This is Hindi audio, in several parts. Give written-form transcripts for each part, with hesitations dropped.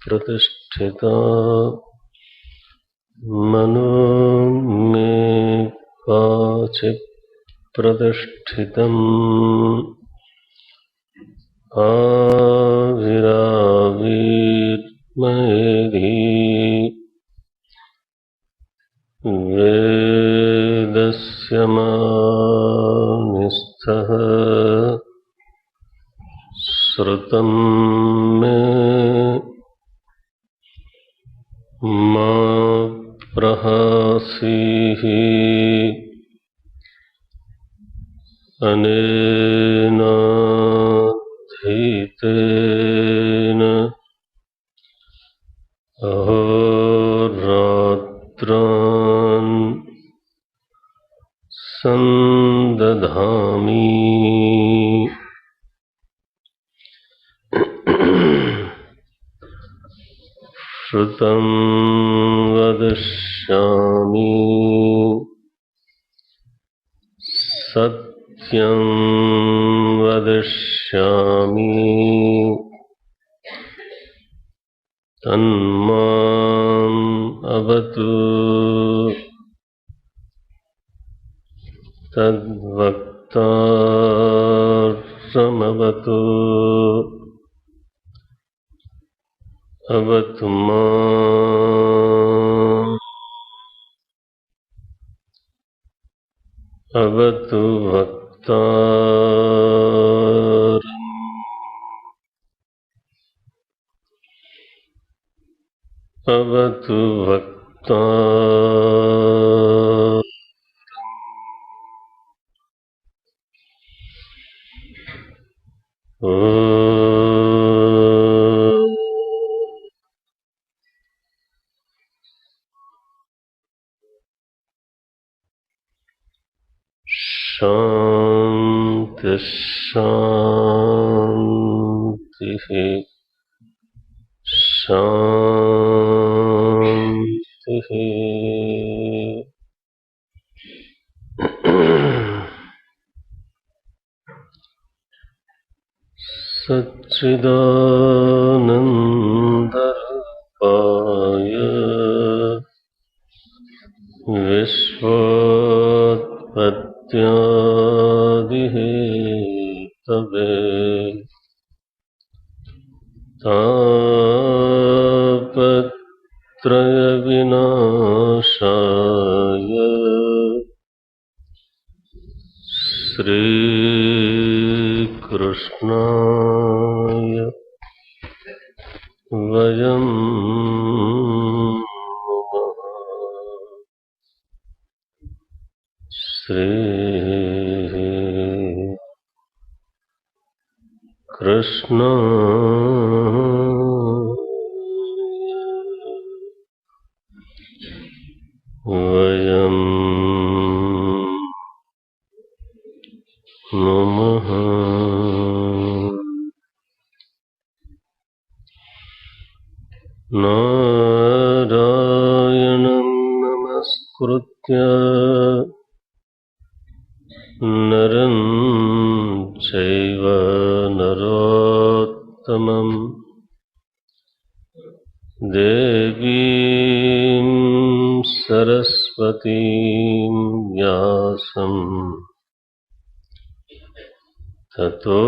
प्रतिष्ठिता मनो मे वाचिः प्रतिष्ठितम् आविराविर्मयेधि वेदस्य मानिस्थः श्रुतं मे मा प्रहासीः अनेनाधीतेन अहोरात्रान् संदधामि। श्रुतं वदिष्यामि सत्यं वदिष्यामि तन्माम् अवतु तद्वक्तारमवतु अवतु माम् अवतु वक्तारम् अवतु वक्तारम्। शांति शांति शांति। सच्चिदानंदरूपाय विश्वोत्पत्त्यादिहेतवे तापत्रयविनाशाय श्रीकृष्णाय वयं नमः। श्री कृष्णाय वयं नमः। नारायणं नमस्कृत्य नरं चैव नरोत्तमं देवीं सरस्वतीं व्यासं ततो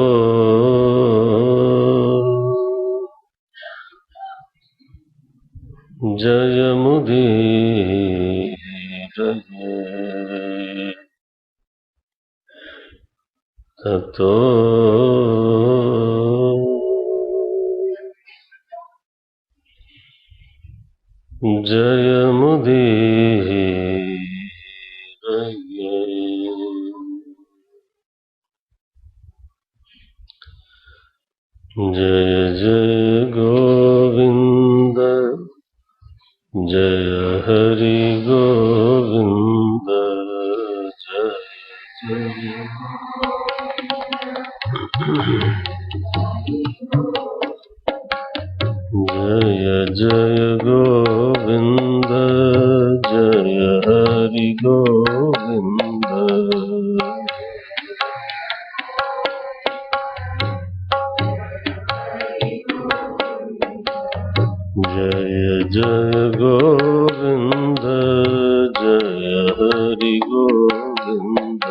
जयमुदीरये। ततो जय मुदीरये। जय जय गोविंद जय हरि गोविंद जय जय। जय जय गोविंद जय हरि गोविंद। जय जय गोविंद जय हरि गोविंद।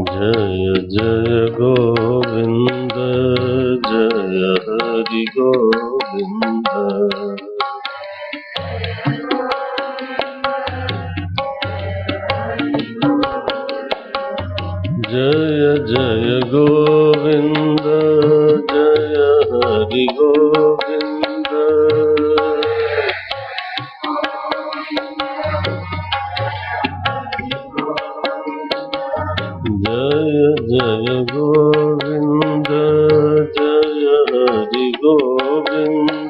जय जय गोविंद जय हरि गोविंद। जय जय गोविंद जय हरि गोविंद। जय जय गोविंद जय हरि गोविंद।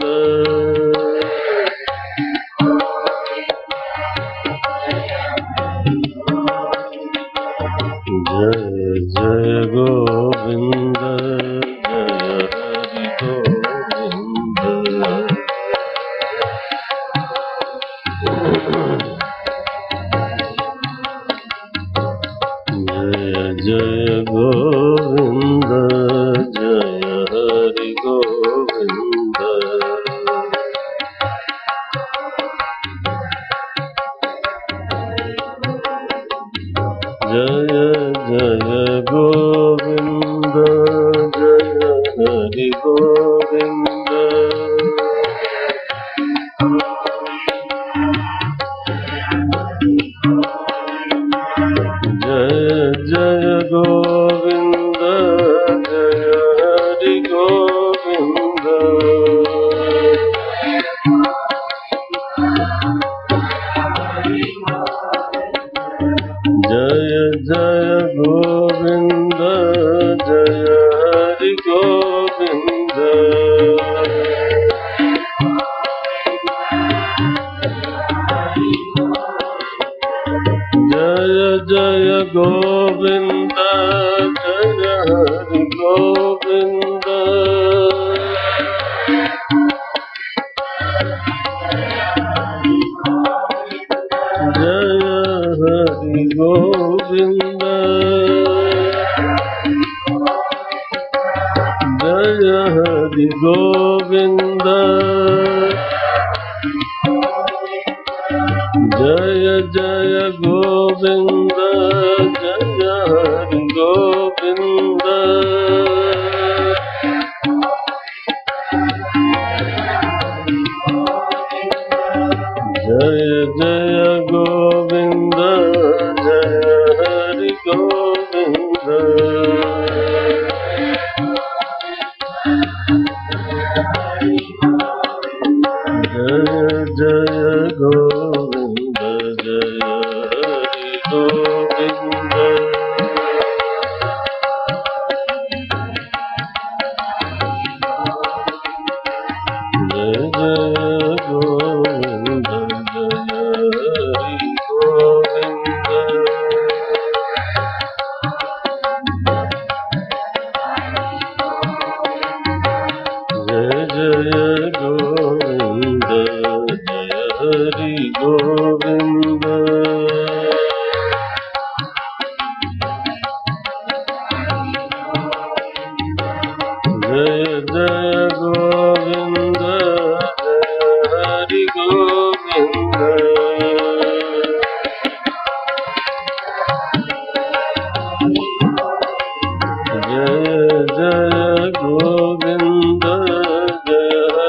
जय जय गोविंद जय हरि गोविंद। जय जय गोविंद जय हरि गोविंद। जय जय गोविंद जय हरि गोविंद। जय जय गोविंद जय हरि गोविंद। जय जय गोविंद जय हरि गोविंद। जय जय गोविंद जय हरि गोविंद। जय हरि गोविंद। जय हरि गोविंद। जय जय गोविंद जय हरि गोविंद। जय जय गोविंद जय हरि गोविंद। जय जय गोविंद जय हरि गोविंद। जय जय गोविंद जय हरि गोविंद। जय जय गोविंद जय हरि गोविंद। जय जय गोविंद जय हरि गोविंद। जय जय गोविंद जय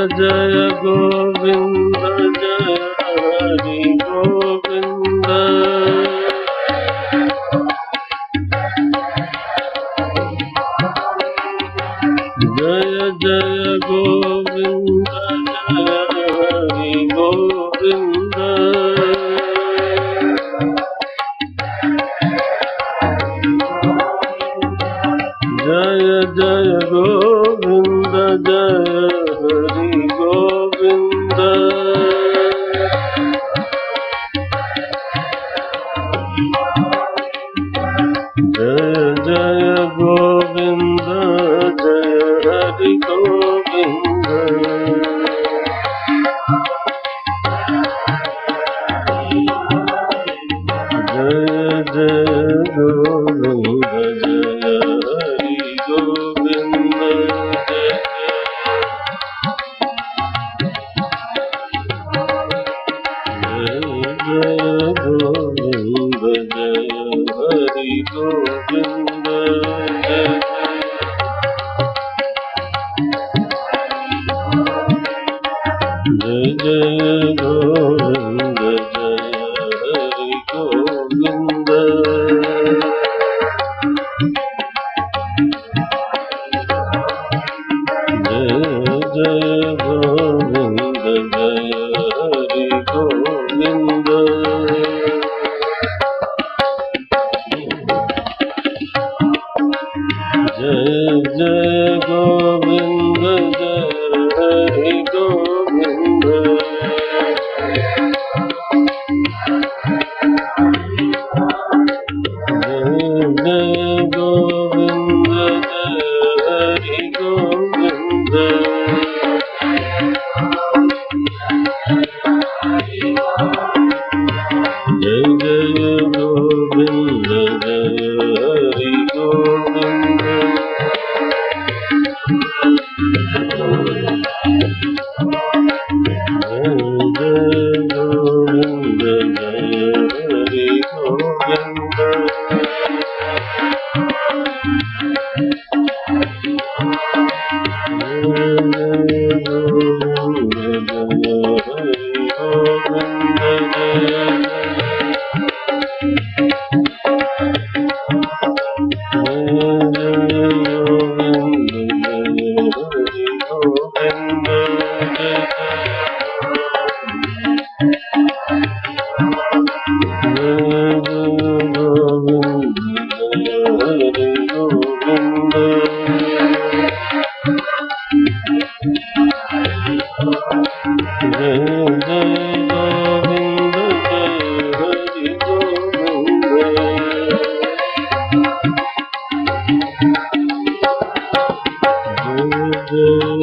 जय गोविंद जय हरि गोविंद जय जय गोविंद जय हरि गोविंद जय जय गोविंद जय हरि गोविंद जय जय गोविंद जय हरि गोविंद जय जय गोविंद जय हरि गोविंद जय गोविंद जय हरि गोविंद जय जय गोविंद जय हरि गोविंद जय जय गोविंद जय हरि गोविंद जय जय गोविंद जय हरि गोविंद जय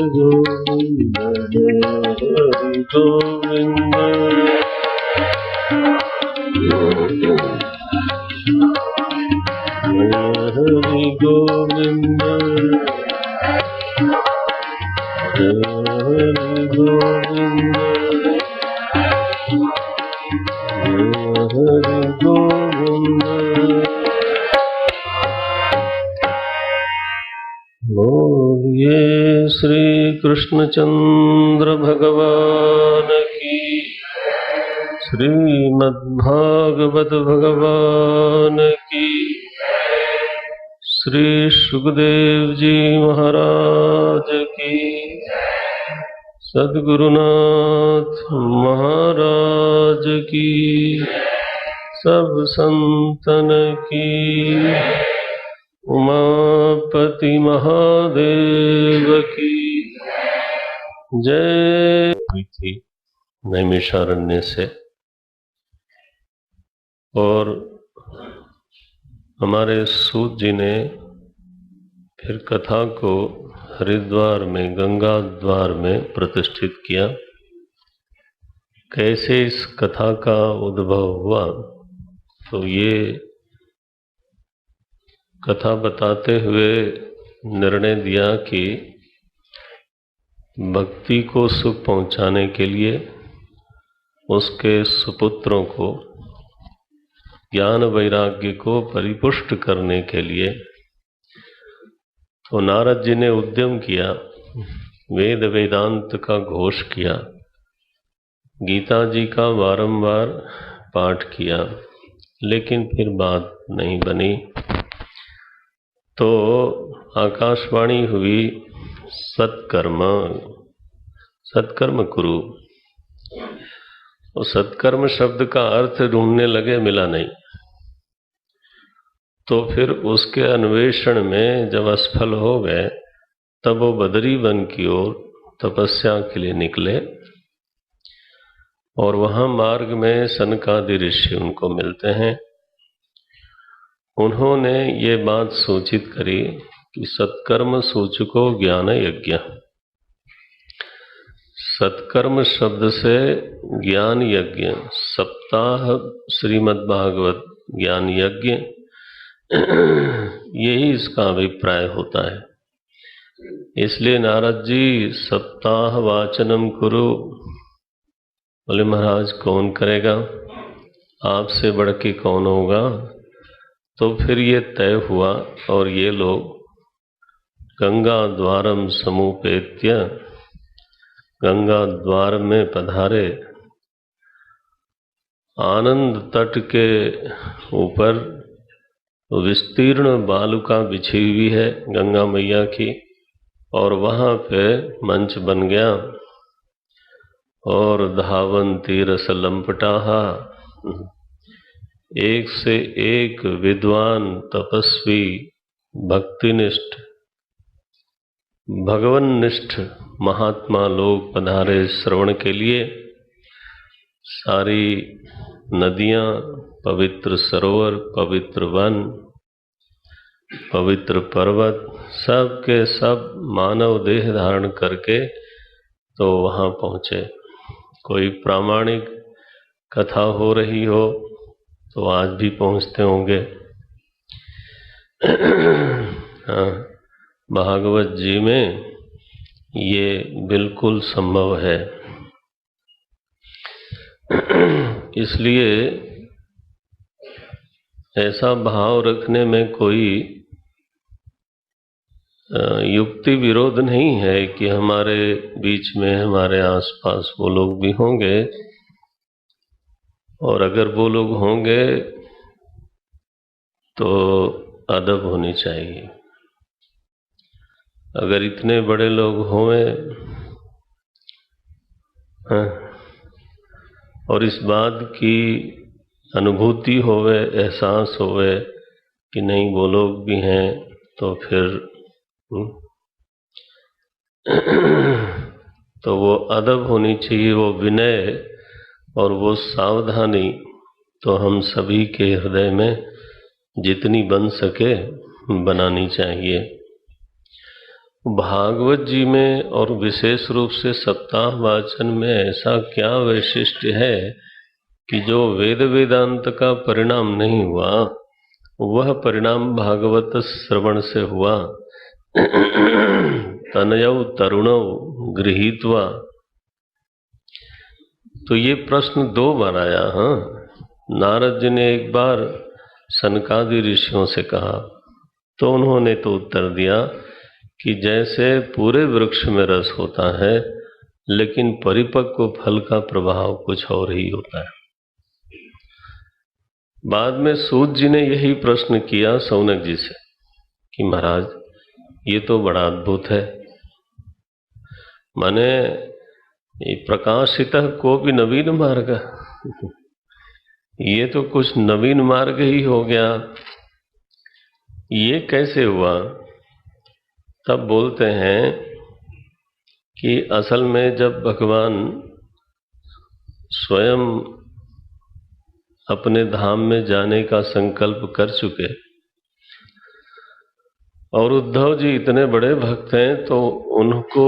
गोविंद जय हरि गोविंद जय जय गोविंद जय हरि गोविंद बोलिए श्री कृष्णचंद्र भगवान की, श्रीमद्भागवत भगवान की, श्री सुखदेव जी महाराज की, सद्गुरुनाथ महाराज की, सब संतन की, उमापति महादेव की जय। थी नैमिषारण्य से, और हमारे सूत जी ने फिर कथा को हरिद्वार में गंगा द्वार में प्रतिष्ठित किया। कैसे इस कथा का उद्भव हुआ, तो ये कथा बताते हुए निर्णय दिया कि भक्ति को सुख पहुंचाने के लिए उसके सुपुत्रों को ज्ञान वैराग्य को परिपुष्ट करने के लिए तो नारद जी ने उद्यम किया वेद वेदांत का घोष किया, गीता जी का बारंबार पाठ किया, लेकिन फिर बात नहीं बनी। तो आकाशवाणी हुई, सत्कर्म सत्कर्म कुरु। और सत्कर्म शब्द का अर्थ ढूंढने लगे, मिला नहीं। तो फिर उसके अन्वेषण में जब असफल हो गए, तब वो बदरी वन की ओर तपस्या के लिए निकले। और वहां मार्ग में सनकादि ऋषि उनको मिलते हैं। उन्होंने ये बात सूचित करी कि सत्कर्म सूचको ज्ञान यज्ञ। सत्कर्म शब्द से ज्ञान यज्ञ, सप्ताह श्रीमद्भागवत ज्ञान यज्ञ, यही इसका अभिप्राय होता है। इसलिए नारद जी सप्ताह वाचनम कुरु बोले, महाराज कौन करेगा, आपसे बढ़ के कौन होगा। तो फिर ये तय हुआ और ये लोग गंगा द्वारम समुपेत्य, गंगा द्वार में पधारे। आनंद तट के ऊपर विस्तीर्ण बालुका बिछी हुई है गंगा मैया की, और वहां पे मंच बन गया। और धावंती रस लंपटाहा, एक से एक विद्वान तपस्वी भक्तिनिष्ठ भगवन्निष्ठ महात्मा लोग पधारे श्रवण के लिए। सारी नदियां, पवित्र सरोवर, पवित्र वन, पवित्र पर्वत, सब के सब मानव देह धारण करके तो वहां पहुंचे। कोई प्रामाणिक कथा हो रही हो तो आज भी पहुंचते होंगे। हाँ, भागवत जी में ये बिल्कुल संभव है। इसलिए ऐसा भाव रखने में कोई युक्ति विरोध नहीं है कि हमारे बीच में, हमारे आसपास वो लोग भी होंगे, और अगर वो लोग होंगे तो अदब होनी चाहिए। अगर इतने बड़े लोग होंगे और इस बात की अनुभूति होवे, एहसास होवे कि नहीं वो लोग भी हैं, तो फिर तो वो अदब होनी चाहिए, वो विनय और वो सावधानी तो हम सभी के हृदय में जितनी बन सके बनानी चाहिए। भागवत जी में और विशेष रूप से सप्ताह वाचन में ऐसा क्या वैशिष्ट्य है कि जो वेद वेदांत का परिणाम नहीं हुआ, वह परिणाम भागवत श्रवण से हुआ। तनयौ तरुणौ गृहीत्वा, तो ये प्रश्न दो बार आया। हाँ, नारद जी ने एक बार सनकादि ऋषियों से कहा, तो उन्होंने तो उत्तर दिया कि जैसे पूरे वृक्ष में रस होता है, लेकिन परिपक्व फल का प्रभाव कुछ और ही होता है। बाद में सूत जी ने यही प्रश्न किया सौनक जी से कि महाराज ये तो बड़ा अद्भुत है, माने प्रकाशितः को भी नवीन मार्ग, ये तो कुछ नवीन मार्ग ही हो गया, ये कैसे हुआ। तब बोलते हैं कि असल में जब भगवान स्वयं अपने धाम में जाने का संकल्प कर चुके और उद्धव जी इतने बड़े भक्त हैं, तो उनको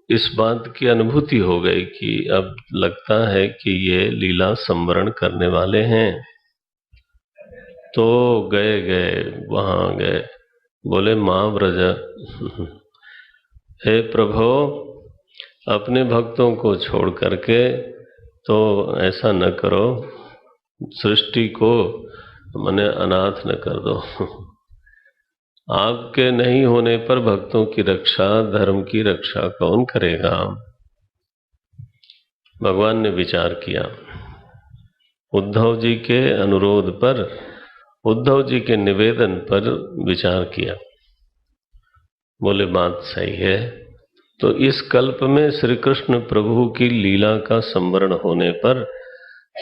इस बात की अनुभूति हो गई कि अब लगता है कि ये लीला संवरण करने वाले हैं। तो गए वहां गए, बोले माँ व्रज, हे प्रभु अपने भक्तों को छोड़ करके तो ऐसा न करो, सृष्टि को मने अनाथ न कर दो। आपके नहीं होने पर भक्तों की रक्षा, धर्म की रक्षा कौन करेगा? भगवान ने विचार किया, उद्धव जी के अनुरोध पर, उद्धव जी के निवेदन पर विचार किया। बोले बात सही है। तो इस कल्प में श्री कृष्ण प्रभु की लीला का संवरण होने पर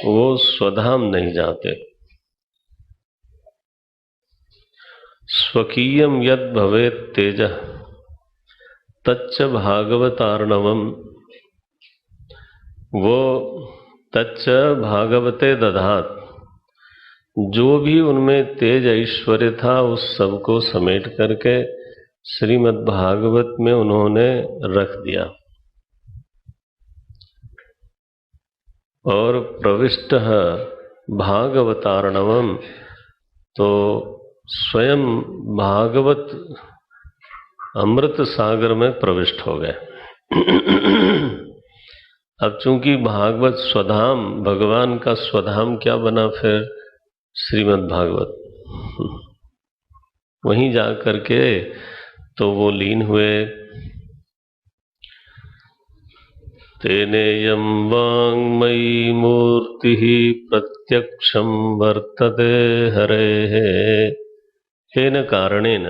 वो स्वधाम नहीं जाते। स्वकीयम यद भवेत तेजः तच्च भागवतार्णवम, वो तच्च भागवते दधात, जो भी उनमें तेज ऐश्वर्य था उस सब को समेट करके श्रीमद् भागवत में उन्होंने रख दिया। और प्रविष्ट भागवतार्णवम, तो स्वयं भागवत अमृत सागर में प्रविष्ट हो गए। अब चूंकि भागवत स्वधाम, भगवान का स्वधाम क्या बना फिर? श्रीमद् भागवत। वहीं जा करके तो वो लीन हुए। तेनेयं वाङ्मयी मूर्तिः प्रत्यक्षं वर्तते हरेः, तेन कारणेन,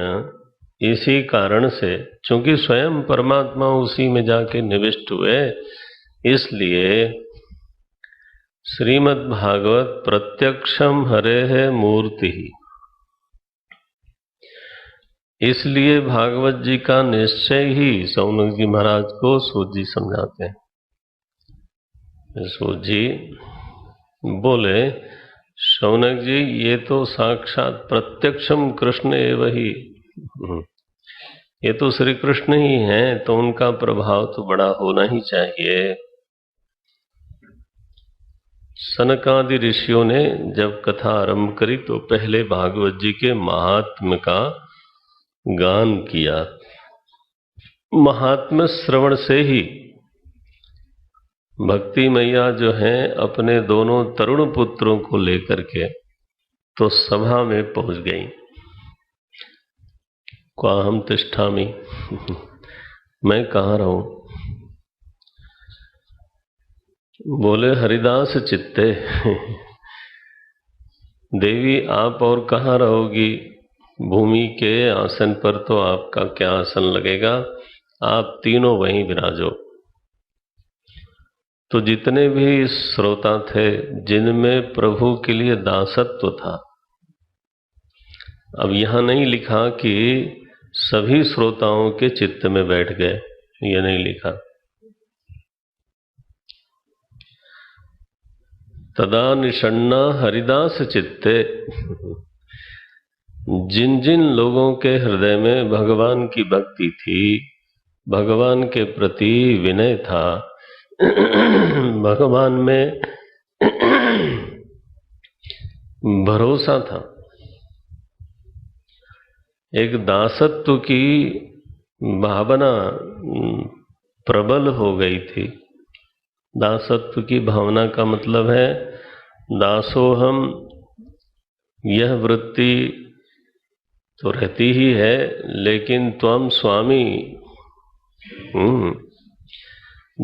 इसी कारण से, चूंकि स्वयं परमात्मा उसी में जाके निविष्ट हुए, इसलिए श्रीमद् भागवत प्रत्यक्षम हरेः मूर्ति, इसलिए भागवत जी का निश्चय ही शौनक जी महाराज को सूत जी समझाते हैं। सूत जी बोले, शौनक जी ये तो साक्षात प्रत्यक्षम कृष्ण एव ही, ये तो श्री कृष्ण ही हैं, तो उनका प्रभाव तो बड़ा होना ही चाहिए। सनकादि ऋषियों ने जब कथा आरंभ करी तो पहले भागवत जी के महात्म्य का गान किया। महात्म्य श्रवण से ही भक्ति मैया जो हैं अपने दोनों तरुण पुत्रों को लेकर के तो सभा में पहुंच गई। क्वाहम तिष्ठामि, मैं कहाँ रहूं? बोले हरिदास चित्ते, देवी आप और कहाँ रहोगी? भूमि के आसन पर तो आपका क्या आसन लगेगा, आप तीनों वहीं विराजो। तो जितने भी श्रोता थे जिनमें प्रभु के लिए दासत्व था, अब यहां नहीं लिखा कि सभी श्रोताओं के चित्त में बैठ गए, ये नहीं लिखा। तदा निषण्णा हरिदास चित्ते, जिन जिन लोगों के हृदय में भगवान की भक्ति थी, भगवान के प्रति विनय था, भगवान में भरोसा था, एक दासत्व की भावना प्रबल हो गई थी। दासत्व की भावना का मतलब है दासोहम, यह वृत्ति तो रहती ही है, लेकिन त्वम स्वामी,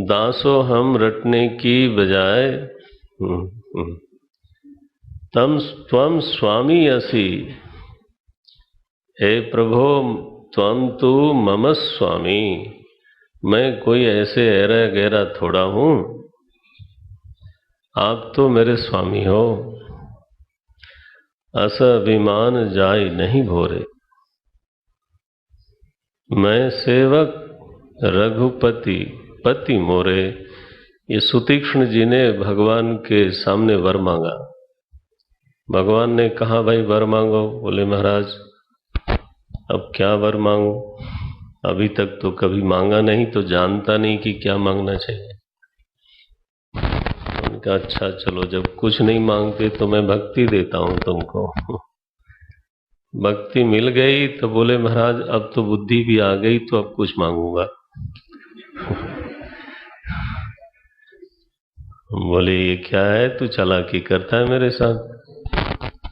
दासो हम रटने की बजाय त्वम स्वामी असि, हे प्रभो त्वम तु मम स्वामी, मैं कोई ऐसे ऐरा गहरा थोड़ा हूं, आप तो मेरे स्वामी हो। अस अभिमान जाय नहीं भोरे, मैं सेवक रघुपति पति मोरे। ये सुतीक्ष्ण जी ने भगवान के सामने वर मांगा। भगवान ने कहा भाई वर मांगो। बोले महाराज अब क्या वर मांगो, अभी तक तो कभी मांगा नहीं, तो जानता नहीं कि क्या मांगना चाहिए। उनका अच्छा चलो, जब कुछ नहीं मांगते तो मैं भक्ति देता हूं तुमको। भक्ति मिल गई तो बोले महाराज अब तो बुद्धि भी आ गई, तो अब कुछ मांगूंगा। बोले ये क्या है, तू चालाकी करता है मेरे साथ?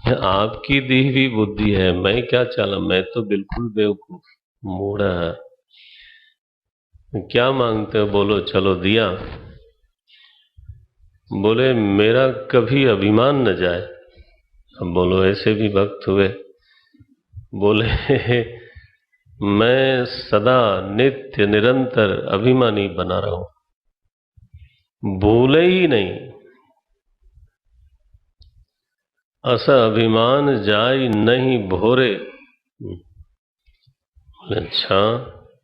आपकी दी हुई बुद्धि है, मैं क्या चला, मैं तो बिल्कुल बेवकूफ मूढ़ा है। क्या मांगते हो, बोलो, चलो दिया। बोले मेरा कभी अभिमान न जाए। अब बोलो ऐसे भी भक्त हुए। बोले मैं सदा नित्य निरंतर अभिमानी बना रहूं, भूले ही नहीं। अस अभिमान जाय नहीं भोरे। अच्छा,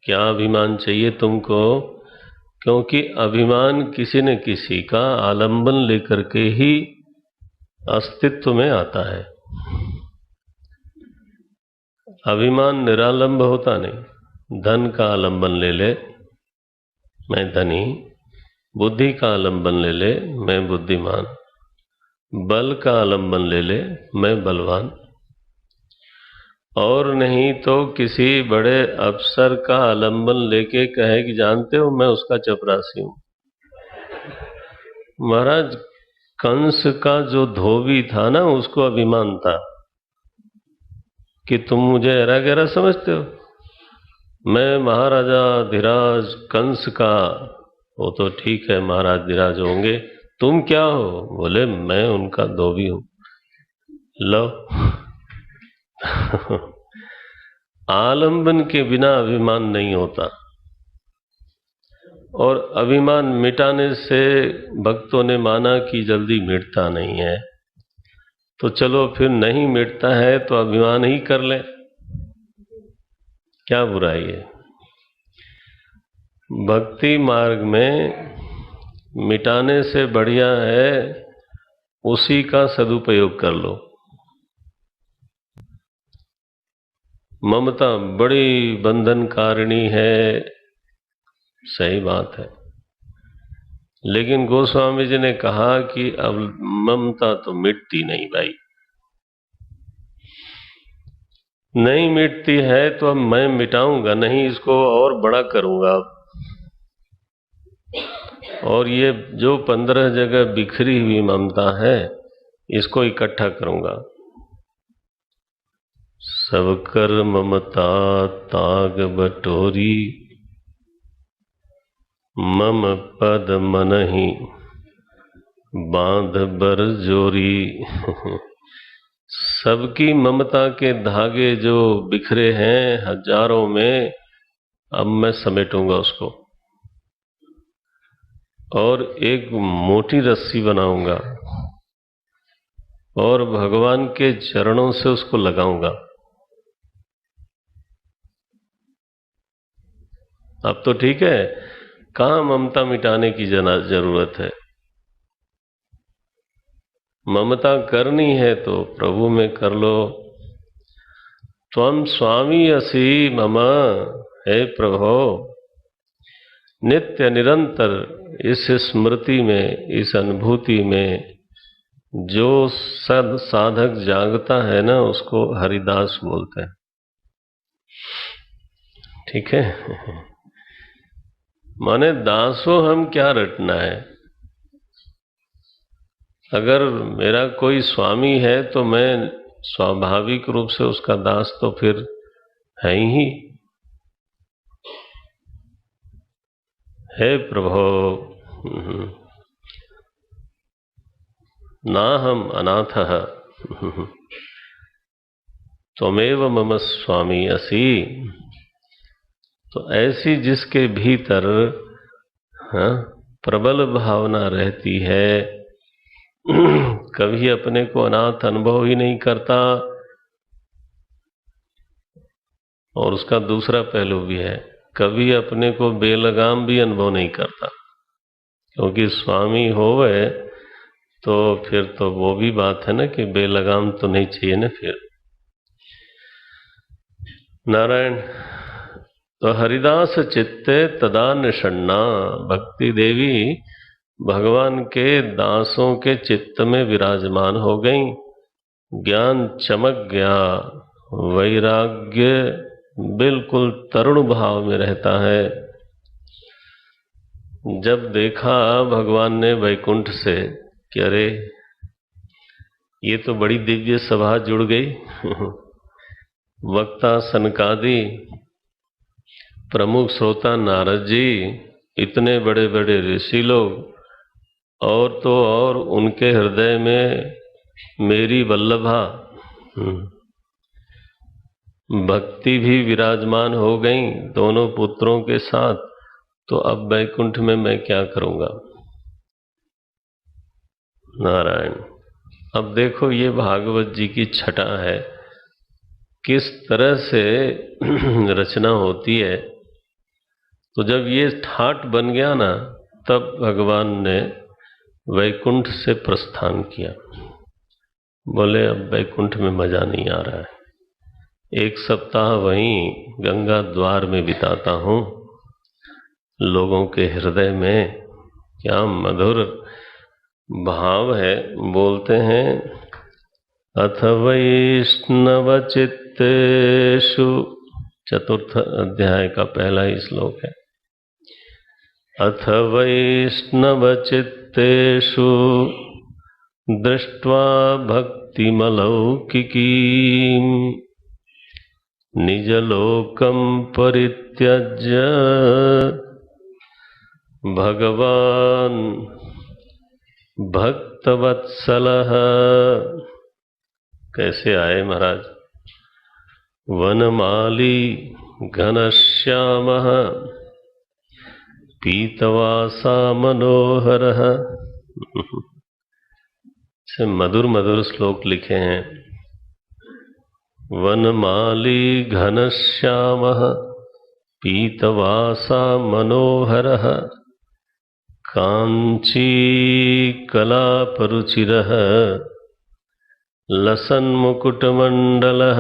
क्या अभिमान चाहिए तुमको? क्योंकि अभिमान किसी न किसी का आलंबन लेकर के ही अस्तित्व में आता है। अभिमान निरालंब होता नहीं। धन का आलंबन ले ले, मैं धनी। बुद्धि का आलंबन ले ले, मैं बुद्धिमान। बल का आलंबन ले ले, मैं बलवान। और नहीं तो किसी बड़े अफसर का आलंबन लेके कहे कि जानते हो मैं उसका चपरासी हूं। महाराज, कंस का जो धोबी था ना, उसको अभिमान था कि तुम मुझे एरा गहरा समझते हो, मैं महाराजा धीराज कंस का। वो तो ठीक है, महाराज धीराज होंगे, तुम क्या हो? बोले मैं उनका धोबी हूं। लो आलंबन के बिना अभिमान नहीं होता। और अभिमान मिटाने से भक्तों ने माना कि जल्दी मिटता नहीं है, तो चलो फिर नहीं मिटता है तो अभिमान ही कर ले, क्या बुराई है? भक्ति मार्ग में मिटाने से बढ़िया है उसी का सदुपयोग कर लो। ममता बड़ी बंधनकारिणी है, सही बात है, लेकिन गोस्वामी जी ने कहा कि अब ममता तो मिटती नहीं भाई। नहीं मिटती है तो अब मैं मिटाऊंगा नहीं, इसको और बड़ा करूंगा। और ये जो 15 जगह बिखरी हुई ममता है, इसको इकट्ठा करूंगा। सब कर ममता ताग बटोरी, मम पद मनहि बांध बर जोरी। सबकी ममता के धागे जो बिखरे हैं हजारों में, अब मैं समेटूंगा उसको और एक मोटी रस्सी बनाऊंगा और भगवान के चरणों से उसको लगाऊंगा। अब तो ठीक है, कहां ममता मिटाने की जरूरत है? ममता करनी है तो प्रभु में कर लो। त्वम स्वामी असि मम, हे प्रभो, नित्य निरंतर इस स्मृति में, इस अनुभूति में जो सद साधक जागता है ना, उसको हरिदास बोलते हैं। ठीक है माने दासो हम क्या रटना है? अगर मेरा कोई स्वामी है तो मैं स्वाभाविक रूप से उसका दास तो फिर है ही। हे प्रभो, ना हम अनाथः, त्वमेव मम स्वामी असि। तो ऐसी जिसके भीतर हाँ, प्रबल भावना रहती है, कभी अपने को अनाथ अनुभव ही नहीं करता। और उसका दूसरा पहलू भी है, कभी अपने को बेलगाम भी अनुभव नहीं करता, क्योंकि स्वामी होवे तो फिर तो वो भी बात है ना कि बेलगाम तो नहीं चाहिए ना फिर। नारायण। तो हरिदास चित्ते तदा निषण्णा, भक्ति देवी भगवान के दासों के चित्त में विराजमान हो गई। ज्ञान चमक गया, वैराग्य बिल्कुल तरुण भाव में रहता है। जब देखा भगवान ने वैकुंठ से कि अरे ये तो बड़ी दिव्य सभा जुड़ गई। वक्ता सनकादि, प्रमुख श्रोता नारद जी, इतने बड़े बड़े ऋषि लोग, और तो और उनके हृदय में मेरी वल्लभा भक्ति भी विराजमान हो गई दोनों पुत्रों के साथ। तो अब वैकुंठ में मैं क्या करूंगा? नारायण। अब देखो ये भागवत जी की छटा है, किस तरह से रचना होती है। तो जब ये ठाट बन गया ना, तब भगवान ने वैकुंठ से प्रस्थान किया। बोले अब वैकुंठ में मजा नहीं आ रहा है, 1 सप्ताह वहीं गंगा द्वार में बिताता हूं। लोगों के हृदय में क्या मधुर भाव है। बोलते हैं, अथ वैष्णव चित्तेषु, 4th अध्याय का पहला ही श्लोक है। अथ वैष्णव चित्तेषु दृष्ट्वा भक्तिमलौकिकीं निजलोकं परित्यज्य भगवान भक्तवत्सलः। कैसे आए महाराज? वनमाली घनश्यामः पीतवासा मनोहरः। से मधुर मधुर श्लोक लिखे हैं। वनमाली घनश्यामः पीतवासा मनोहरः कांची कलापरुचिरः लसन्मुकुटमण्डलः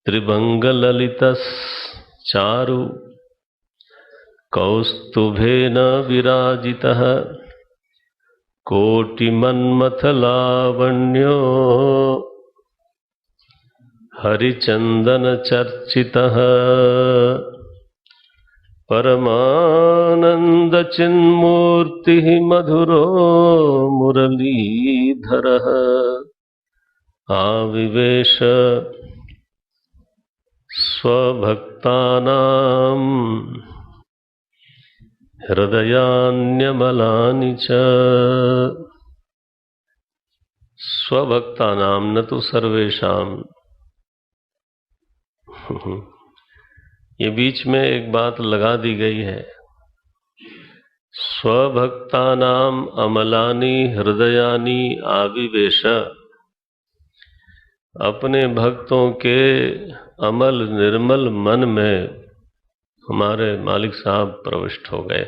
त्रिभंगललितश्चारु कौस्तुभेन विराजितः कोटिमन्मथलावण्यो हरिचन्दनचर्चितः परमानन्दचिन्मूर्तिः मधुरो मुरलीधरः आविवेश स्वभक्तानां हृदयान्यमलानि च। स्वभक्तानां न तो सर्वेषां। ये बीच में एक बात लगा दी गई है, स्वभक्तानां अमलानि हृदयानि आविवेश। अपने भक्तों के अमल निर्मल मन में हमारे मालिक साहब प्रविष्ट हो गए।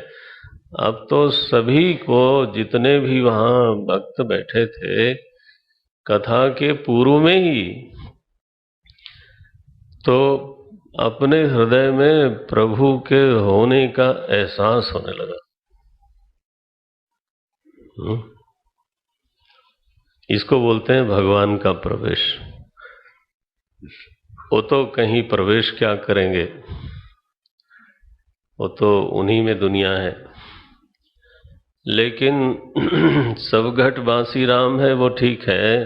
अब तो सभी को, जितने भी वहां भक्त बैठे थे कथा के पूर्व में ही, तो अपने हृदय में प्रभु के होने का एहसास होने लगा। इसको बोलते हैं भगवान का प्रवेश। वो तो कहीं प्रवेश क्या करेंगे, वो तो उन्हीं में दुनिया है। लेकिन सब घट बांसी राम है, वो ठीक है,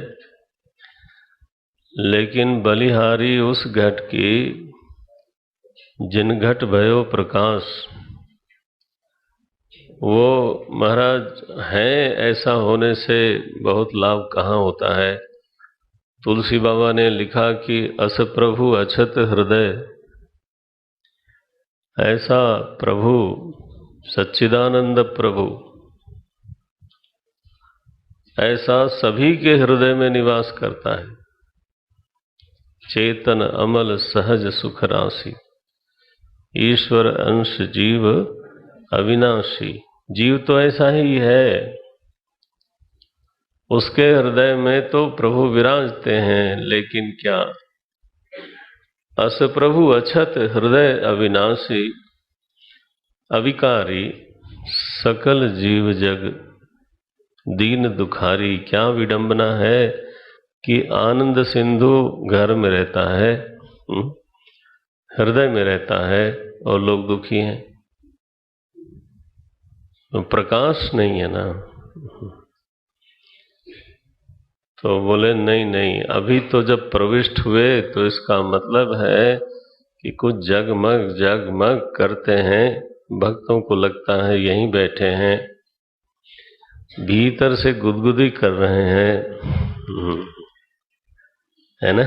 लेकिन बलिहारी उस घट की जिन घट भयो प्रकाश, वो महाराज हैं। ऐसा होने से बहुत लाभ कहाँ होता है। तुलसी बाबा ने लिखा कि अस प्रभु अछत हृदय, ऐसा प्रभु सच्चिदानंद प्रभु ऐसा सभी के हृदय में निवास करता है। चेतन अमल सहज सुख राशि, ईश्वर अंश जीव अविनाशी। जीव तो ऐसा ही है, उसके हृदय में तो प्रभु विराजते हैं। लेकिन क्या, अस प्रभु अछत हृदय अविनाशी अविकारी, सकल जीव जग दीन दुखारी। क्या विडंबना है कि आनंद सिंधु घर में रहता है, हृदय में रहता है, और लोग दुखी हैं। तो प्रकाश नहीं है ना। तो बोले नहीं नहीं, अभी तो जब प्रविष्ट हुए तो इसका मतलब है कि कुछ जगमग जगमग करते हैं, भक्तों को लगता है यहीं बैठे हैं, भीतर से गुदगुदी कर रहे हैं, है ना।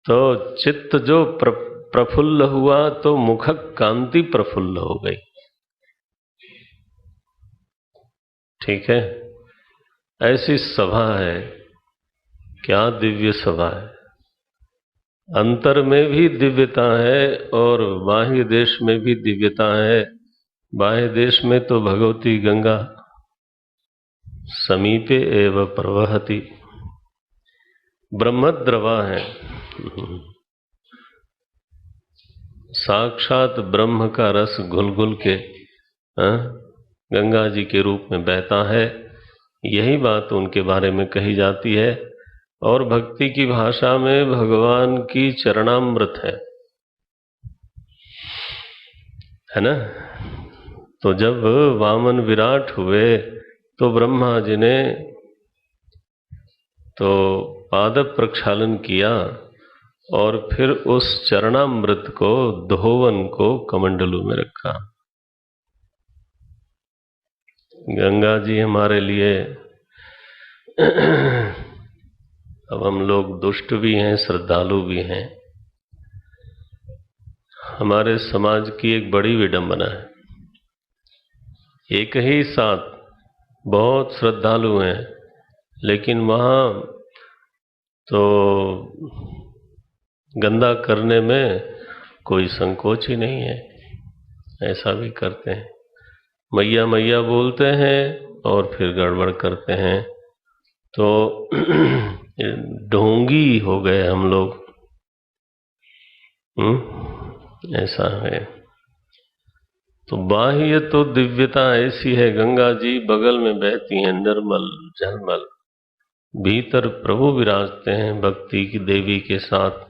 तो चित्त जो प्रफुल्ल हुआ तो मुख कांति प्रफुल्ल हो गई। ठीक है, ऐसी सभा है, क्या दिव्य सभा है। अंतर में भी दिव्यता है और बाह्य देश में भी दिव्यता है। बाह्य देश में तो भगवती गंगा समीपे एव प्रवहति, ब्रह्मद्रवा है, साक्षात ब्रह्म का रस घुल घुल के गंगा जी के रूप में बहता है। यही बात उनके बारे में कही जाती है। और भक्ति की भाषा में भगवान की चरणामृत है ना। तो जब वामन विराट हुए तो ब्रह्मा जी ने तो पाद प्रक्षालन किया और फिर उस चरणामृत को, धोवन को कमंडलू में रखा। गंगा जी हमारे लिए अब हम लोग दुष्ट भी हैं, श्रद्धालु भी हैं। हमारे समाज की एक बड़ी विडंबना है, एक ही साथ बहुत श्रद्धालु हैं, लेकिन वहाँ तो गंदा करने में कोई संकोच ही नहीं है। ऐसा भी करते हैं, मैया मैया बोलते हैं और फिर गड़बड़ करते हैं। तो ढोंगी हो गए हम लोग। ऐसा है। तो बाह्य तो दिव्यता ऐसी है, गंगा जी बगल में बहती हैं निर्मल झलमल, भीतर प्रभु विराजते हैं भक्ति की देवी के साथ।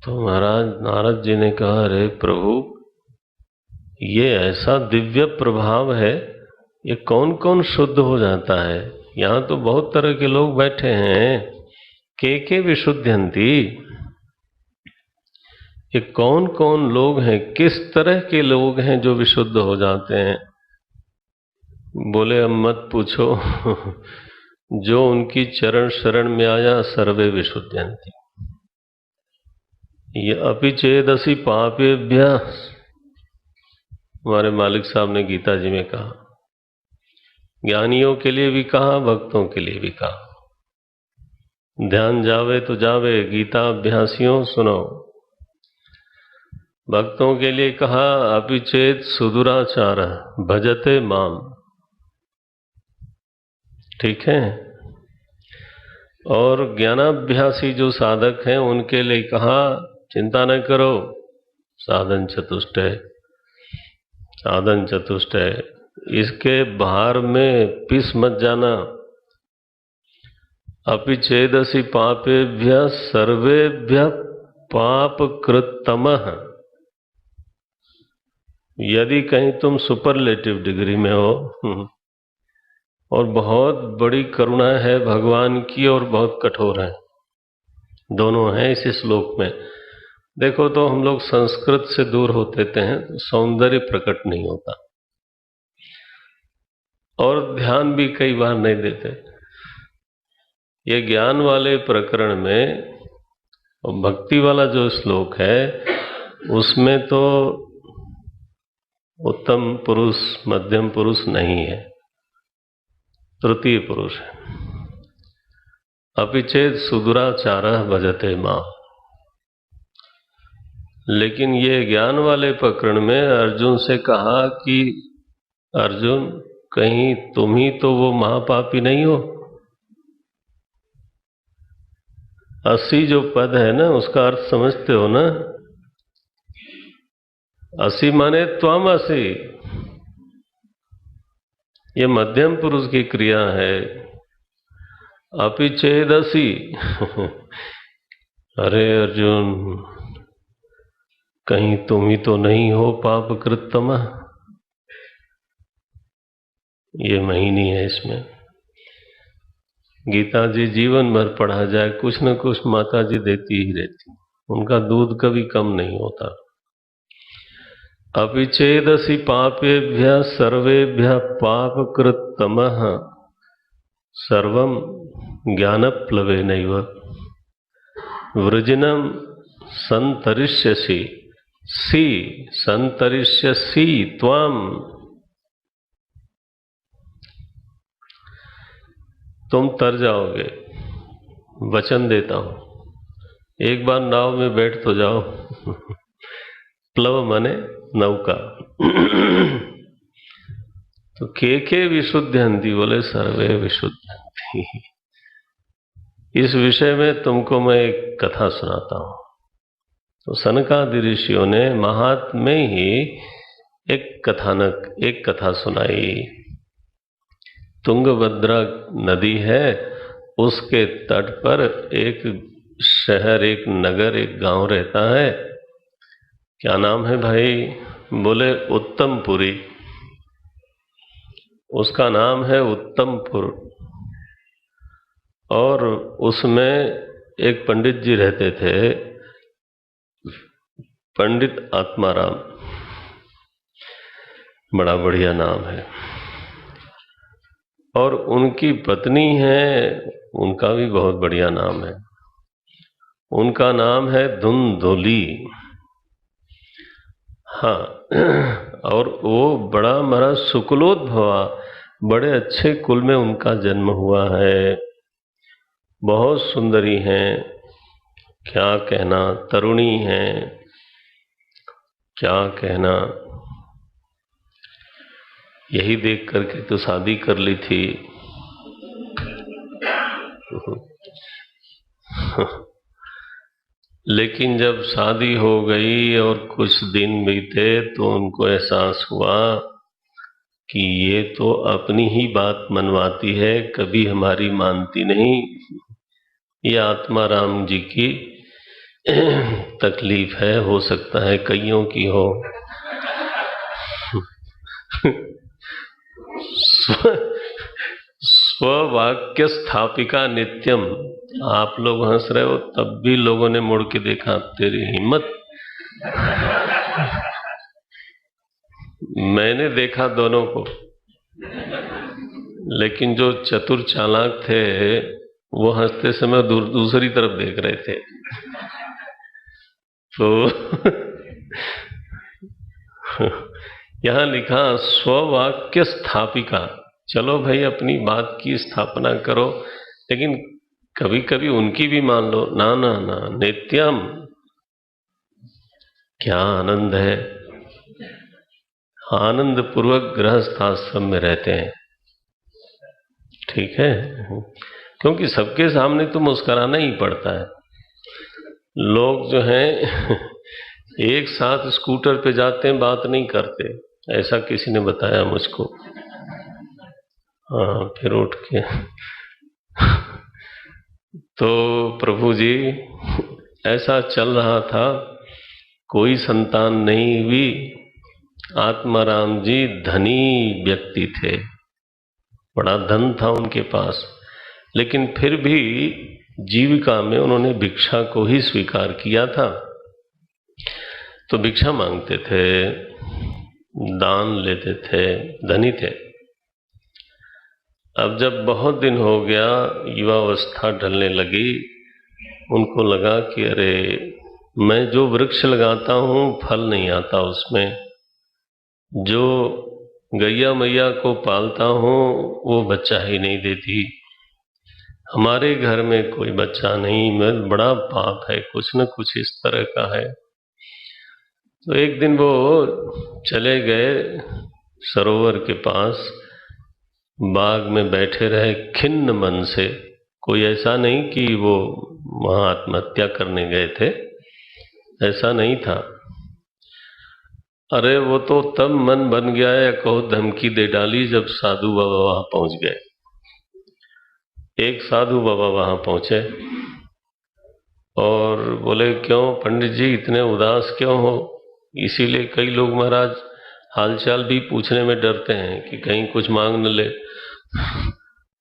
तो महाराज नारद जी ने कहा, अरे प्रभु, ये ऐसा दिव्य प्रभाव है, ये कौन कौन शुद्ध हो जाता है। यहाँ तो बहुत तरह के लोग बैठे हैं, के विशुद्धयंती, ये कौन कौन लोग हैं, किस तरह के लोग हैं जो विशुद्ध हो जाते हैं। बोले अब मत पूछो, जो उनकी चरण शरण में आया सर्वे विशुद्धयंती। ये अपिचेदसि पापेभ्य, हमारे मालिक साहब ने गीता जी में कहा, ज्ञानियों के लिए भी कहा, भक्तों के लिए भी कहा। ध्यान जावे तो जावे, गीता अभ्यासियों सुनो। भक्तों के लिए कहा, अपिचेत सुदुराचार भजते माम। ठीक है। और ज्ञानाभ्यासी जो साधक हैं उनके लिए कहा, चिंता न करो, साधन चतुष्ट है, साधन चतुष्ट है, इसके भार में पिस मत जाना। अपिचेदसि पापेभ्य सर्वेभ्य पाप कृतमः। यदि कहीं तुम सुपरलेटिव डिग्री में हो और बहुत बड़ी करुणा है भगवान की और बहुत कठोर है, दोनों हैं इस श्लोक में। देखो तो हम लोग संस्कृत से दूर होते हैं तो सौंदर्य प्रकट नहीं होता और ध्यान भी कई बार नहीं देते। ये ज्ञान वाले प्रकरण में और भक्ति वाला जो श्लोक है उसमें तो उत्तम पुरुष, मध्यम पुरुष नहीं है, तृतीय पुरुष है। अपिचेत सुदुराचारः भजते मां। लेकिन ये ज्ञान वाले प्रकरण में अर्जुन से कहा कि अर्जुन, कहीं तुम ही तो वो महापापी नहीं हो। 80 जो पद है ना, उसका अर्थ समझते हो ना। 80 माने त्वामसि, ये मध्यम पुरुष की क्रिया है। अपिचेदसि अरे अर्जुन, कहीं तुम ही तो नहीं हो पाप कृतम। ये महीनी है इसमें। गीता जी जीवन भर पढ़ा जाए कुछ न कुछ माता जी देती ही रहती, उनका दूध कभी कम नहीं होता। अपि चेदसि पापेभ्यः सर्वेभ्यः पापकृत्तमः सर्वं ज्ञानप्लवेनैव वृजिनं संतरिष्यसि संतरिष्यसि त्वाम। तुम तर जाओगे, वचन देता हूं। एक बार नाव में बैठ तो जाओ। प्लव माने नौका। तो के विशुद्धयन्ति, बोले सर्वे विशुद्धयन्ति। इस विषय में तुमको मैं एक कथा सुनाता हूं। तो सनकादि ऋषियों ने महात्म्य में ही एक कथा सुनाई। तुंगभद्रा नदी है, उसके तट पर एक शहर, एक नगर, एक गांव रहता है। क्या नाम है भाई? बोले उत्तमपुरी। उसका नाम है उत्तमपुर। और उसमें एक पंडित जी रहते थे, पंडित आत्माराम। बड़ा बढ़िया नाम है। और उनकी पत्नी है, उनका भी बहुत बढ़िया नाम है। उनका नाम है धुंधुली। हाँ। और वो बड़ा महाराज शुक्लोद्भवा, बड़े अच्छे कुल में उनका जन्म हुआ है। बहुत सुंदरी हैं, क्या कहना, तरुणी हैं, क्या कहना। यही देख करके तो शादी कर ली थी। लेकिन जब शादी हो गई और कुछ दिन बीते तो उनको एहसास हुआ कि ये तो अपनी ही बात मनवाती है, कभी हमारी मानती नहीं। ये आत्माराम जी की तकलीफ है, हो सकता है कईयों की हो। स्ववाक्य स्थापिका नित्यम। आप लोग हंस रहे हो, तब भी लोगों ने मुड़ के देखा, तेरी हिम्मत। मैंने देखा दोनों को, लेकिन जो चतुर चालाक थे वो हंसते समय दूसरी तरफ देख रहे थे। तो यहां लिखा स्ववाक्य स्थापिका। चलो भाई, अपनी बात की स्थापना करो, लेकिन कभी कभी उनकी भी मान लो। ना ना ना, नित्यम। क्या आनंद है, आनंद पूर्वक गृहस्थ आश्रम में रहते हैं। ठीक है, क्योंकि सबके सामने तो मुस्कुराना ही पड़ता है। लोग जो हैं एक साथ स्कूटर पे जाते हैं, बात नहीं करते, ऐसा किसी ने बताया मुझको। हाँ, फिर उठ के तो प्रभु जी ऐसा चल रहा था, कोई संतान नहीं हुई। आत्माराम जी धनी व्यक्ति थे, बड़ा धन था उनके पास, लेकिन फिर भी जीविका में उन्होंने भिक्षा को ही स्वीकार किया था। तो भिक्षा मांगते थे, दान लेते थे, धनी थे। अब जब बहुत दिन हो गया, युवावस्था ढलने लगी, उनको लगा कि अरे, मैं जो वृक्ष लगाता हूँ फल नहीं आता उसमें, जो गैया मैया को पालता हूँ वो बच्चा ही नहीं देती, हमारे घर में कोई बच्चा नहीं, मैं बड़ा पाप है, कुछ न कुछ इस तरह का है। तो एक दिन वो चले गए सरोवर के पास, बाग में बैठे रहे खिन्न मन से। कोई ऐसा नहीं कि वो वहां आत्महत्या करने गए थे, ऐसा नहीं था। अरे वो तो तब मन बन गया, या कहो धमकी दे डाली, जब साधु बाबा वहां पहुंच गए। एक साधु बाबा वहां पहुंचे और बोले, क्यों पंडित जी इतने उदास क्यों हो? इसीलिए कई लोग महाराज हालचाल भी पूछने में डरते हैं कि कहीं कुछ मांग न ले।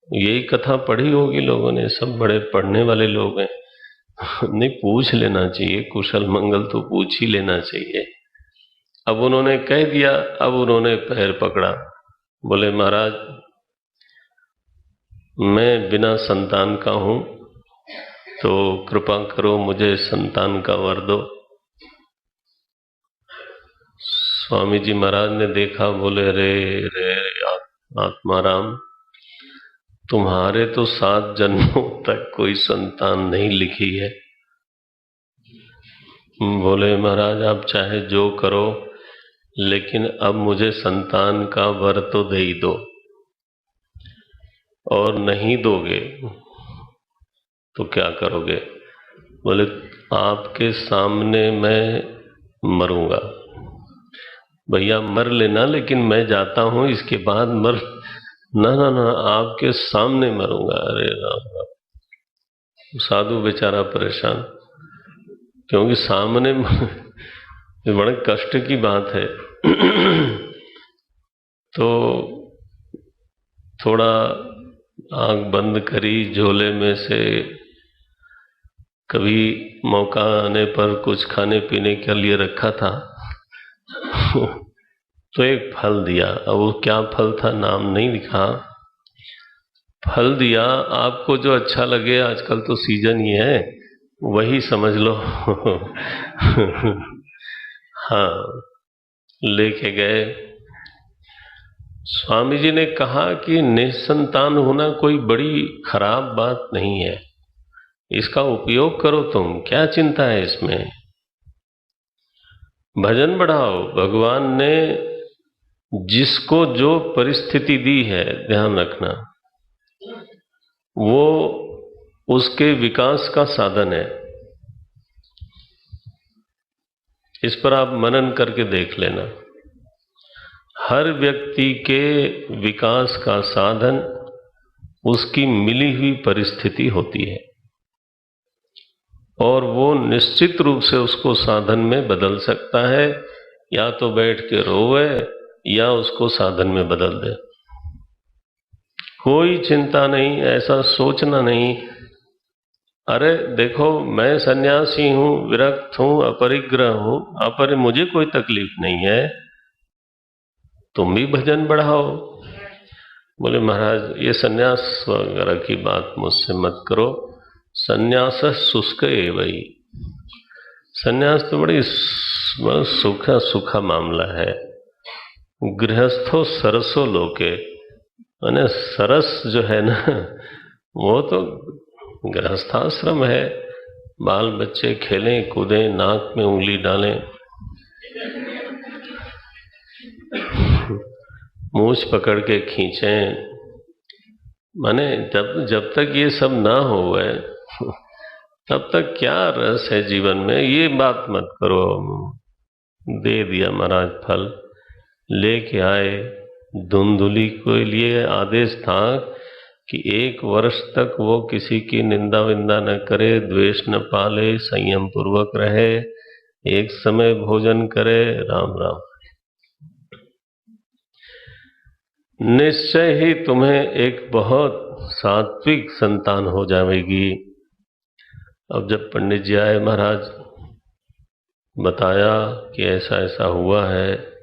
यही कथा पढ़ी होगी लोगों ने, सब बड़े पढ़ने वाले लोग हैं। नहीं, पूछ लेना चाहिए, कुशल मंगल तो पूछ ही लेना चाहिए। अब उन्होंने कह दिया, अब उन्होंने पैर पकड़ा, बोले महाराज मैं बिना संतान का हूं, तो कृपा करो मुझे संतान का वर दो। स्वामी जी महाराज ने देखा, बोले रे रे आत्माराम, तुम्हारे तो 7 जन्मों तक कोई संतान नहीं लिखी है। बोले महाराज आप चाहे जो करो, लेकिन अब मुझे संतान का वर तो दे ही दो, और नहीं दोगे तो क्या करोगे? बोले आपके सामने मैं मरूंगा। भैया मर लेना, लेकिन मैं जाता हूं, इसके बाद मर ना ना ना, आपके सामने मरूंगा। अरे राम राम, साधु बेचारा परेशान, क्योंकि सामने बड़े कष्ट की बात है। तो थोड़ा आंख बंद करी, झोले में से कभी मौका आने पर कुछ खाने पीने के लिए रखा था। तो एक फल दिया, अब वो क्या फल था नाम नहीं लिखा, फल दिया, आपको जो अच्छा लगे, आजकल तो सीजन ही है, वही समझ लो। हाँ, लेके गए। स्वामी जी ने कहा कि निसंतान होना कोई बड़ी खराब बात नहीं है, इसका उपयोग करो, तुम क्या चिंता है इसमें, भजन बढ़ाओ। भगवान ने जिसको जो परिस्थिति दी है, ध्यान रखना, वो उसके विकास का साधन है। इस पर आप मनन करके देख लेना। हर व्यक्ति के विकास का साधन उसकी मिली हुई परिस्थिति होती है, और वो निश्चित रूप से उसको साधन में बदल सकता है, या तो बैठ के रोवे या उसको साधन में बदल दे। कोई चिंता नहीं, ऐसा सोचना नहीं, अरे देखो मैं सन्यासी हूं, विरक्त हूं, अपरिग्रह हूं, मुझे कोई तकलीफ नहीं है, तुम भी भजन बढ़ाओ। बोले महाराज ये सन्यास वगैरह की बात मुझसे मत करो, सन्यास शुष्क एवं, सन्यास तो बड़ी सूखा सूखा मामला है। गृहस्थो सरसो लोके, माने सरस जो है ना, वो तो गृहस्थाश्रम है, बाल बच्चे खेलें कूदें, नाक में उंगली डालें, मूछ पकड़ के खींचें, माने जब तक ये सब ना हो तब तक क्या रस है जीवन में, ये बात मत करो। दे दिया महाराज फल, लेके आए। धुंधुली के लिए आदेश था कि 1 वर्ष तक वो किसी की निंदा विंदा न करे, द्वेष न पाले, संयम पूर्वक रहे, एक समय भोजन करे। राम राम, निश्चय ही तुम्हें एक बहुत सात्विक संतान हो जाएगी। अब जब पंडित जी आए, महाराज बताया कि ऐसा ऐसा हुआ है,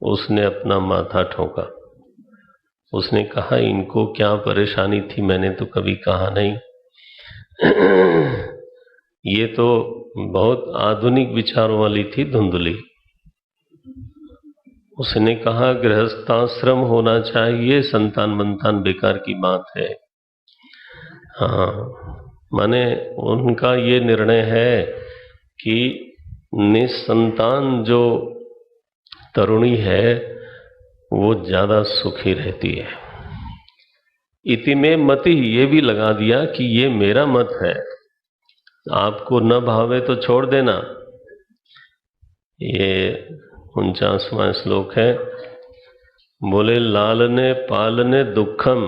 उसने अपना माथा ठोका, उसने कहा इनको क्या परेशानी थी, मैंने तो कभी कहा नहीं। ये तो बहुत आधुनिक विचारों वाली थी धुंधली। उसने कहा गृहस्थाश्रम होना चाहिए, संतान मंतान बेकार की बात है। हाँ, माने उनका ये निर्णय है कि निसंतान जो तरुणी है वो ज्यादा सुखी रहती है। इति में मति, ये भी लगा दिया कि ये मेरा मत है, आपको न भावे तो छोड़ देना। ये 49वां श्लोक है। बोले लालने पालने दुखम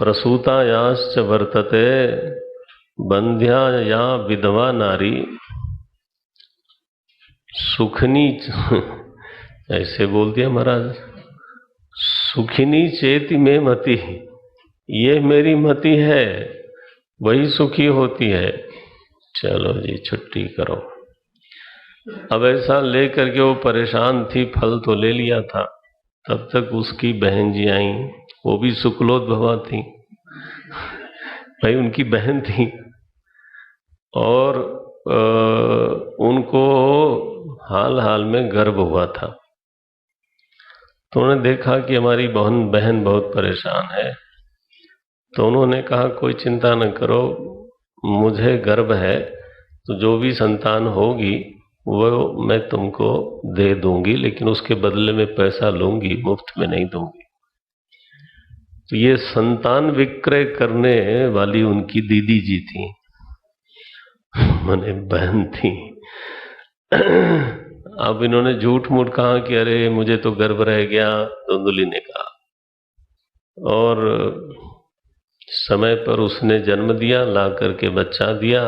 प्रसूतायाश्च वर्तते, बंध्या या विधवा नारी सुखनी। ऐसे बोल दिया महाराज, सुखिनी चेति में मति, ये मेरी मति है, वही सुखी होती है। चलो जी छुट्टी करो। अब ऐसा लेकर के वो परेशान थी, फल तो ले लिया था। तब तक उसकी बहन जी आई, वो भी शुक्लोद्भवा थी, भाई उनकी बहन थी, और उनको हाल हाल में गर्भ हुआ था। तो उन्होंने देखा कि हमारी बहन बहुत परेशान है, तो उन्होंने कहा कोई चिंता न करो, मुझे गर्भ है, तो जो भी संतान होगी वो मैं तुमको दे दूंगी, लेकिन उसके बदले में पैसा लूंगी, मुफ्त में नहीं दूंगी। तो ये संतान विक्रय करने वाली उनकी दीदी जी थी, माने बहन थी। अब इन्होंने झूठ मूठ कहा कि अरे मुझे तो गर्भ रह गया, धुंधुली ने कहा, और समय पर उसने जन्म दिया, ला करके बच्चा दिया।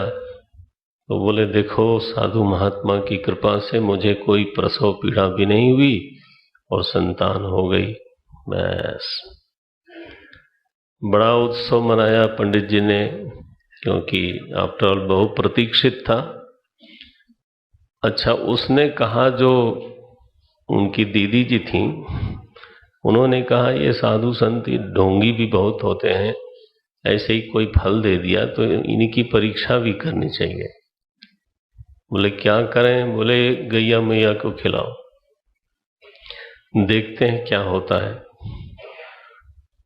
तो बोले देखो साधु महात्मा की कृपा से मुझे कोई प्रसव पीड़ा भी नहीं हुई और संतान हो गई। बस बड़ा उत्सव मनाया पंडित जी ने, क्योंकि आफ्टर ऑल बहु प्रतीक्षित था। अच्छा, उसने कहा, जो उनकी दीदी जी थी, उन्होंने कहा ये साधु संत ढोंगी भी बहुत होते हैं, ऐसे ही कोई फल दे दिया तो इनकी परीक्षा भी करनी चाहिए। बोले क्या करें? बोले गैया मैया को खिलाओ, देखते हैं क्या होता है।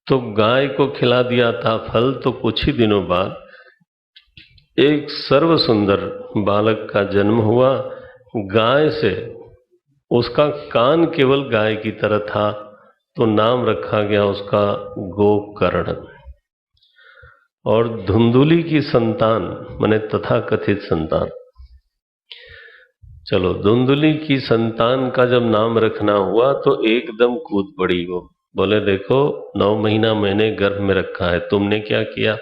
तो गाय को खिला दिया था फल, तो कुछ ही दिनों बाद एक सर्व सुंदर बालक का जन्म हुआ। गाय से, उसका कान केवल गाय की तरह था, तो नाम रखा गया उसका गोकर्ण। और धुंधुली की संतान, माने तथाकथित संतान, चलो धुंधुली की संतान का जब नाम रखना हुआ तो एकदम कूद पड़ी वो। बोले देखो 9 महीना मैंने गर्भ में रखा है, तुमने क्या किया?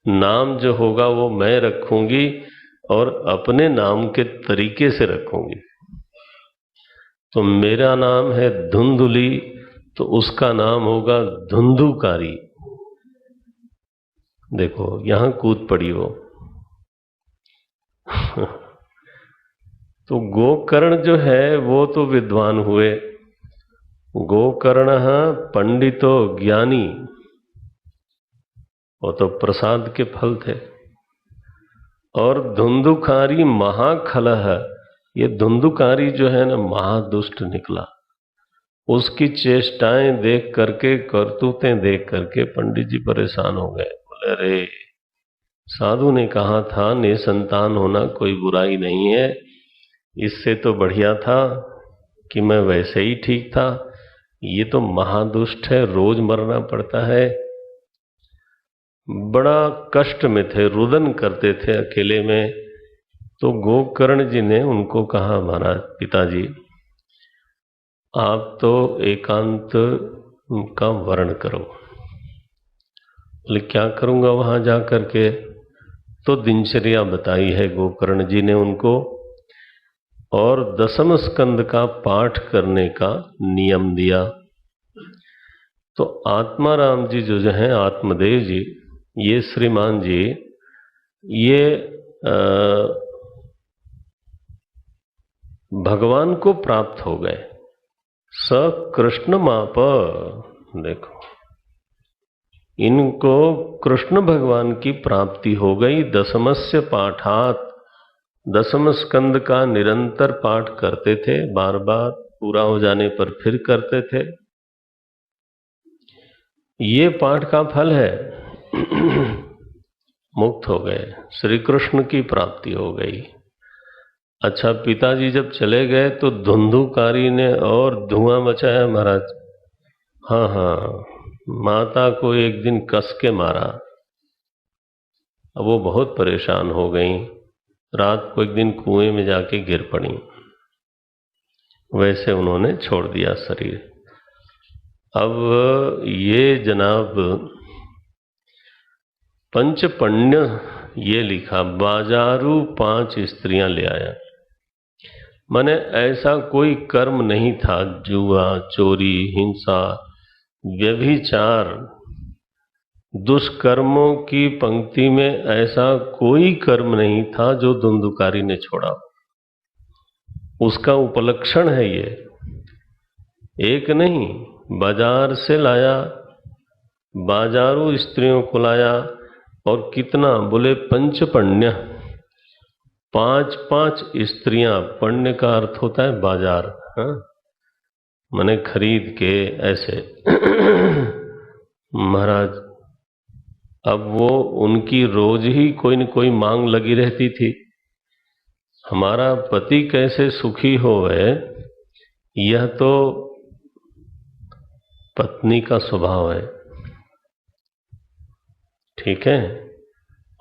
नाम जो होगा वो मैं रखूंगी और अपने नाम के तरीके से रखूंगी। तो मेरा नाम है धुंधुली, तो उसका नाम होगा धुंधुकारी। देखो यहां कूद पड़ी वो। तो गोकर्ण जो है वो तो विद्वान हुए, गोकर्ण पंडितो ज्ञानी, वो तो प्रसाद के फल थे। और धुंधुकारी महाखलह, ये धुंधुकारी जो है ना महादुष्ट निकला। उसकी चेष्टाएं देख करके, करतूतें देख करके पंडित जी परेशान हो गए। बोले अरे साधु ने कहा था निसंतान होना कोई बुराई नहीं है, इससे तो बढ़िया था कि मैं वैसे ही ठीक था, ये तो महादुष्ट है, रोज मरना पड़ता है। बड़ा कष्ट में थे, रुदन करते थे अकेले में। तो गोकर्ण जी ने उनको कहा महाराज पिताजी आप तो एकांत का वर्ण करो। बोले क्या करूंगा वहां जा करके? तो दिनचर्या बताई है गोकर्ण जी ने उनको, और 10वें स्कंद का पाठ करने का नियम दिया। तो आत्माराम जी जो हैं, आत्मदेव जी, ये श्रीमान जी, ये भगवान को प्राप्त हो गए। स कृष्ण माप, देखो इनको कृष्ण भगवान की प्राप्ति हो गई। 10मस्य पाठात, 10वें स्कंद का निरंतर पाठ करते थे, बार बार पूरा हो जाने पर फिर करते थे। ये पाठ का फल है। मुक्त हो गए, श्री कृष्ण की प्राप्ति हो गई। अच्छा, पिताजी जब चले गए तो धुंधुकारी ने और धुआं मचाया महाराज। हाँ हाँ, माता को एक दिन कस के मारा। अब वो बहुत परेशान हो गई, रात को एक दिन कुएं में जाके गिर पड़ी। वैसे उन्होंने छोड़ दिया शरीर। अब ये जनाब पंचपण्य ये लिखा, बाजारू 5 स्त्रियां ले आया। माने ऐसा कोई कर्म नहीं था, जुआ, चोरी, हिंसा, व्यभिचार, दुष्कर्मों की पंक्ति में ऐसा कोई कर्म नहीं था जो धुंधुकारी ने छोड़ा। उसका उपलक्षण है ये। एक नहीं, बाजार से लाया, बाजारू स्त्रियों को लाया, और कितना बोले पंचपण्य, 5-5 स्त्रियां। पण्य का अर्थ होता है बाजार, हाँ? मैंने खरीद के ऐसे महाराज, अब वो उनकी रोज ही कोई न कोई मांग लगी रहती थी। हमारा पति कैसे सुखी होवे, यह तो पत्नी का स्वभाव है, ठीक है,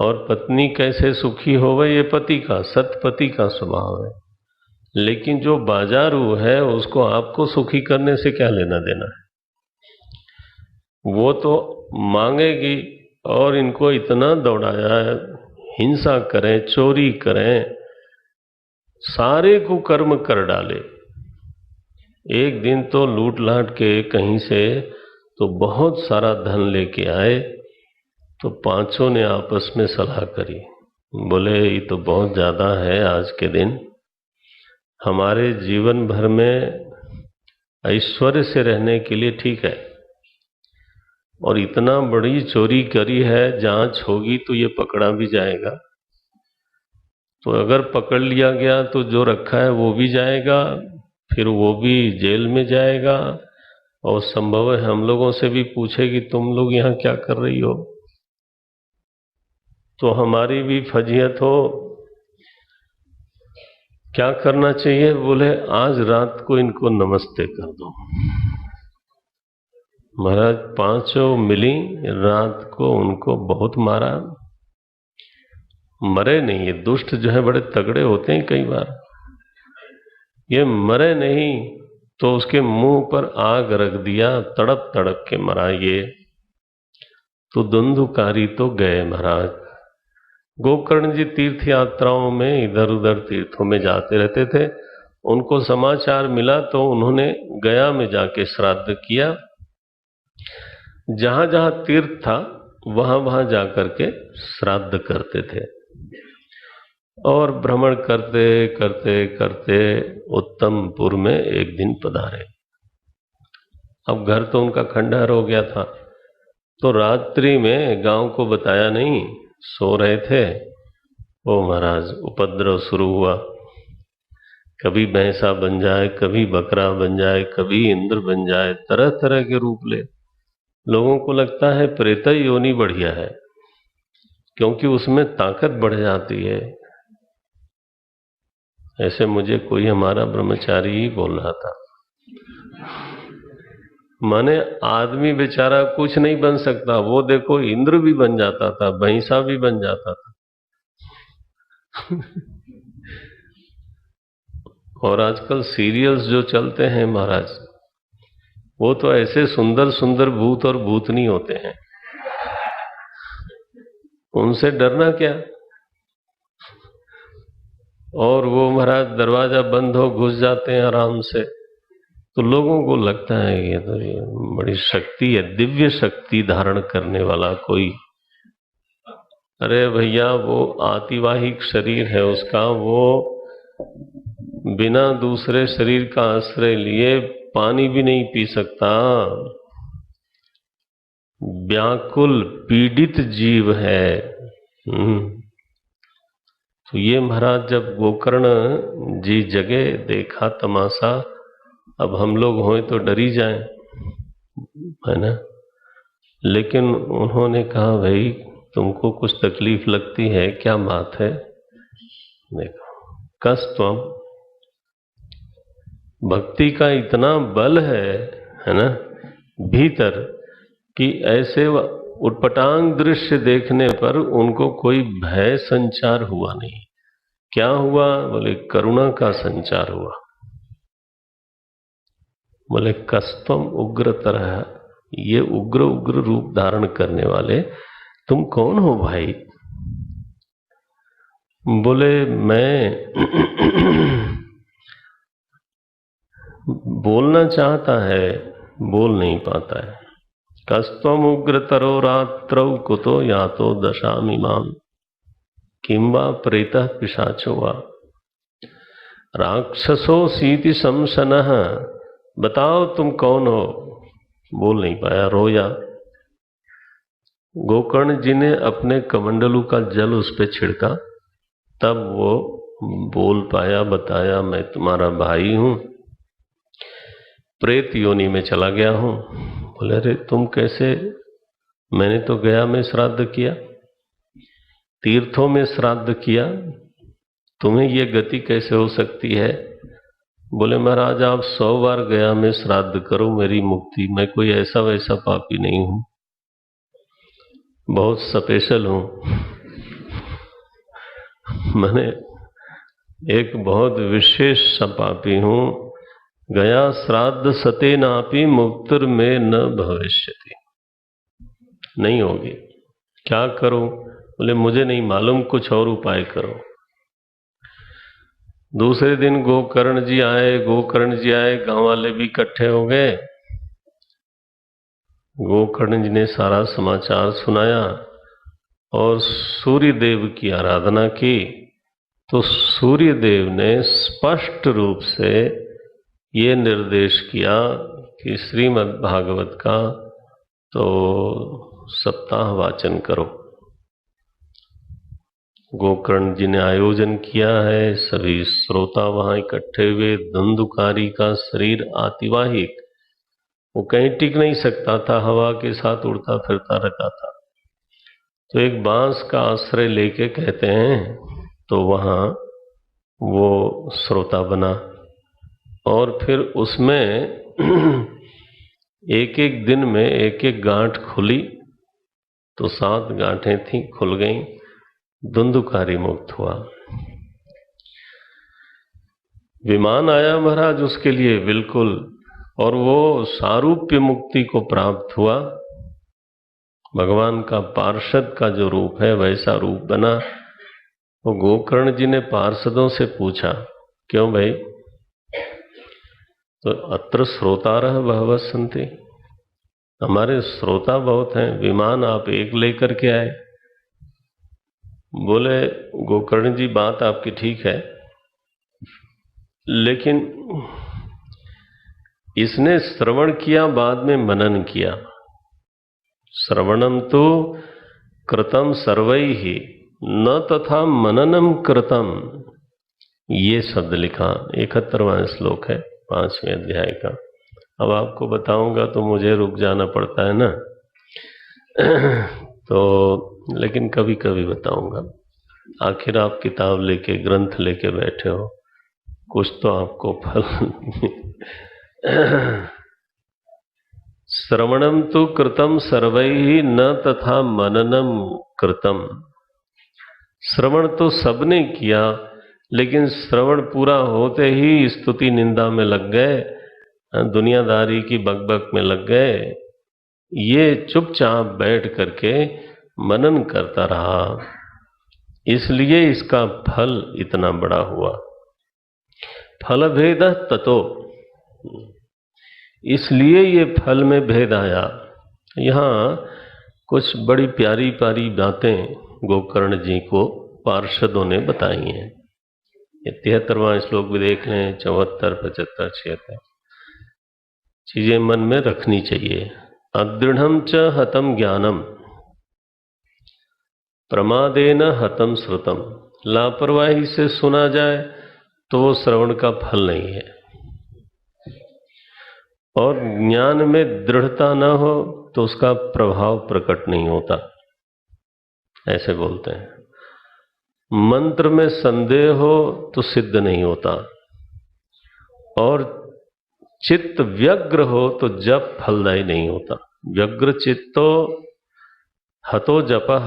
और पत्नी कैसे सुखी होवे ये पति का, सतपति का स्वभाव है। लेकिन जो बाजारू है उसको आपको सुखी करने से क्या लेना देना है? वो तो मांगेगी, और इनको इतना दौड़ाया, हिंसा करें, चोरी करें, सारे कुकर्म कर डाले। एक दिन तो लूट लाट के कहीं से तो बहुत सारा धन लेके आए, तो पांचों ने आपस में सलाह करी, बोले ये तो बहुत ज्यादा है आज के दिन, हमारे जीवन भर में ऐश्वर्य से रहने के लिए ठीक है, और इतना बड़ी चोरी करी है, जांच होगी तो ये पकड़ा भी जाएगा। तो अगर पकड़ लिया गया तो जो रखा है वो भी जाएगा, फिर वो भी जेल में जाएगा, और संभव है हम लोगों से भी पूछेगी तुम लोग यहाँ क्या कर रही हो, तो हमारी भी फजीहत हो। क्या करना चाहिए? बोले आज रात को इनको नमस्ते कर दो। महाराज पांचों मिली, रात को उनको बहुत मारा, मरे नहीं। ये दुष्ट जो है बड़े तगड़े होते हैं कई बार, ये मरे नहीं तो उसके मुंह पर आग रख दिया, तड़प तड़प के मरा ये। तो धुंधुकारी तो गए महाराज। गोकर्ण जी तीर्थ यात्राओं में इधर उधर तीर्थों में जाते रहते थे, उनको समाचार मिला तो उन्होंने गया में जाके श्राद्ध किया। जहां जहां तीर्थ था वहां वहां जाकर के श्राद्ध करते थे, और भ्रमण करते करते करते उत्तमपुर में एक दिन पधारे। अब घर तो उनका खंडहर हो गया था, तो रात्रि में गांव को बताया नहीं, सो रहे थे। ओ महाराज उपद्रव शुरू हुआ, कभी भैंसा बन जाए, कभी बकरा बन जाए, कभी इंद्र बन जाए, तरह तरह के रूप ले। लोगों को लगता है प्रेत योनि बढ़िया है, क्योंकि उसमें ताकत बढ़ जाती है। ऐसे मुझे कोई हमारा ब्रह्मचारी ही बोल रहा था। माने आदमी बेचारा कुछ नहीं बन सकता, वो देखो इंद्र भी बन जाता था, भैंसा भी बन जाता था। और आजकल सीरियल्स जो चलते हैं महाराज, वो तो ऐसे सुंदर सुंदर भूत और भूतनी होते हैं, उनसे डरना क्या। और वो महाराज दरवाजा बंद हो घुस जाते हैं आराम से, तो लोगों को लगता है ये तो ये बड़ी शक्ति है, दिव्य शक्ति धारण करने वाला कोई। अरे भैया वो आतिवाहिक शरीर है उसका, वो बिना दूसरे शरीर का आश्रय लिए पानी भी नहीं पी सकता, व्याकुल पीड़ित जीव है। तो ये महाराज जब गोकर्ण जी जगे, देखा तमाशा, अब हम लोग हों तो डरी जाएं, है ना। लेकिन उन्होंने कहा भाई तुमको कुछ तकलीफ लगती है, क्या बात है? देखो कस्तम, भक्ति का इतना बल है ना भीतर, कि ऐसे उटपटांग दृश्य देखने पर उनको कोई भय संचार हुआ नहीं। क्या हुआ? बोले करुणा का संचार हुआ। बोले कस्तम उग्र तरह, ये उग्र उग्र रूप धारण करने वाले तुम कौन हो भाई? बोले मैं बोलना चाहता है, बोल नहीं पाता है। कस्त्वम उग्रतरो रात्रौ कुतो यातो दशामिमाम किंबा प्रेतः पिशाचो वा राक्षसो सीति शमशनः। बताओ तुम कौन हो। बोल नहीं पाया, रोया। गोकर्ण जी ने अपने कमंडलू का जल उस पर छिड़का, तब वो बोल पाया, बताया मैं तुम्हारा भाई हूं, प्रेत योनि में चला गया हूं। बोले अरे तुम कैसे, मैंने तो गया में श्राद्ध किया, तीर्थों में श्राद्ध किया, तुम्हें ये गति कैसे हो सकती है। बोले महाराज आप 100 बार गया में श्राद्ध करो, मेरी मुक्ति, मैं कोई ऐसा वैसा पापी नहीं हूं, बहुत स्पेशल हूं। मैंने एक बहुत विशेष पापी हूं। गया श्राद्ध सते नापि मुक्तिर में न भविष्यति। नहीं होगी, क्या करूं। बोले मुझे नहीं मालूम, कुछ और उपाय करो। दूसरे दिन गोकर्ण जी आए, गांव वाले भी इकट्ठे हो गए। गोकर्ण जी ने सारा समाचार सुनाया और सूर्य देव की आराधना की, तो सूर्य देव ने स्पष्ट रूप से ये निर्देश किया कि श्रीमद् भागवत का तो सप्ताह वाचन करो। गोकर्ण जी ने आयोजन किया है, सभी श्रोता वहां इकट्ठे हुए। धुंधुकारी का शरीर आतिवाहिक, वो कहीं टिक नहीं सकता था, हवा के साथ उड़ता फिरता रहता था। तो एक बांस का आश्रय लेके कहते हैं, तो वहां वो श्रोता बना और फिर उसमें एक एक दिन में एक एक गांठ खुली, तो 7 गांठें थीं, खुल गईं, धुंधुकारी मुक्त हुआ। विमान आया महाराज उसके लिए बिल्कुल, और वो सारूप्य मुक्ति को प्राप्त हुआ। भगवान का पार्षद का जो रूप है वैसा रूप बना। वो गोकर्ण जी ने पार्षदों से पूछा, क्यों भाई। तो अत्र श्रोतारः बहवः सन्ति, हमारे श्रोता बहुत हैं, विमान आप एक लेकर के आए। बोले गोकर्ण जी बात आपकी ठीक है, लेकिन इसने श्रवण किया, बाद में मनन किया। श्रवणम तो कृतम सर्वैः न तथा मननम कृतम, ये शब्द लिखा। 71वां श्लोक है 5वें अध्याय का। अब आपको बताऊंगा तो मुझे रुक जाना पड़ता है ना तो लेकिन कभी कभी बताऊंगा। आखिर आप किताब लेके, ग्रंथ लेके बैठे हो, कुछ तो आपको फल श्रवणम तो कृतम सर्वैः न तथा मननम कृतम। श्रवण तो सबने किया, लेकिन श्रवण पूरा होते ही स्तुति निंदा में लग गए, दुनियादारी की बकबक में लग गए। ये चुपचाप बैठ करके मनन करता रहा, इसलिए इसका फल इतना बड़ा हुआ। फल भेद ततो, इसलिए ये फल में भेद आया। यहाँ कुछ बड़ी प्यारी प्यारी बातें गोकर्ण जी को पार्षदों ने बताई हैं। 73वां श्लोक भी देख लें, 74, 75, 76 चीजें मन में रखनी चाहिए। अदृढ़ं च हतम ज्ञानम प्रमादेन हतम श्रुतम। लापरवाही से सुना जाए तो वो श्रवण का फल नहीं है, और ज्ञान में दृढ़ता न हो तो उसका प्रभाव प्रकट नहीं होता, ऐसे बोलते हैं। मंत्र में संदेह हो तो सिद्ध नहीं होता, और चित्त व्यग्र हो तो जप फलदायी नहीं होता। व्यग्र चित्तो हतो जपः।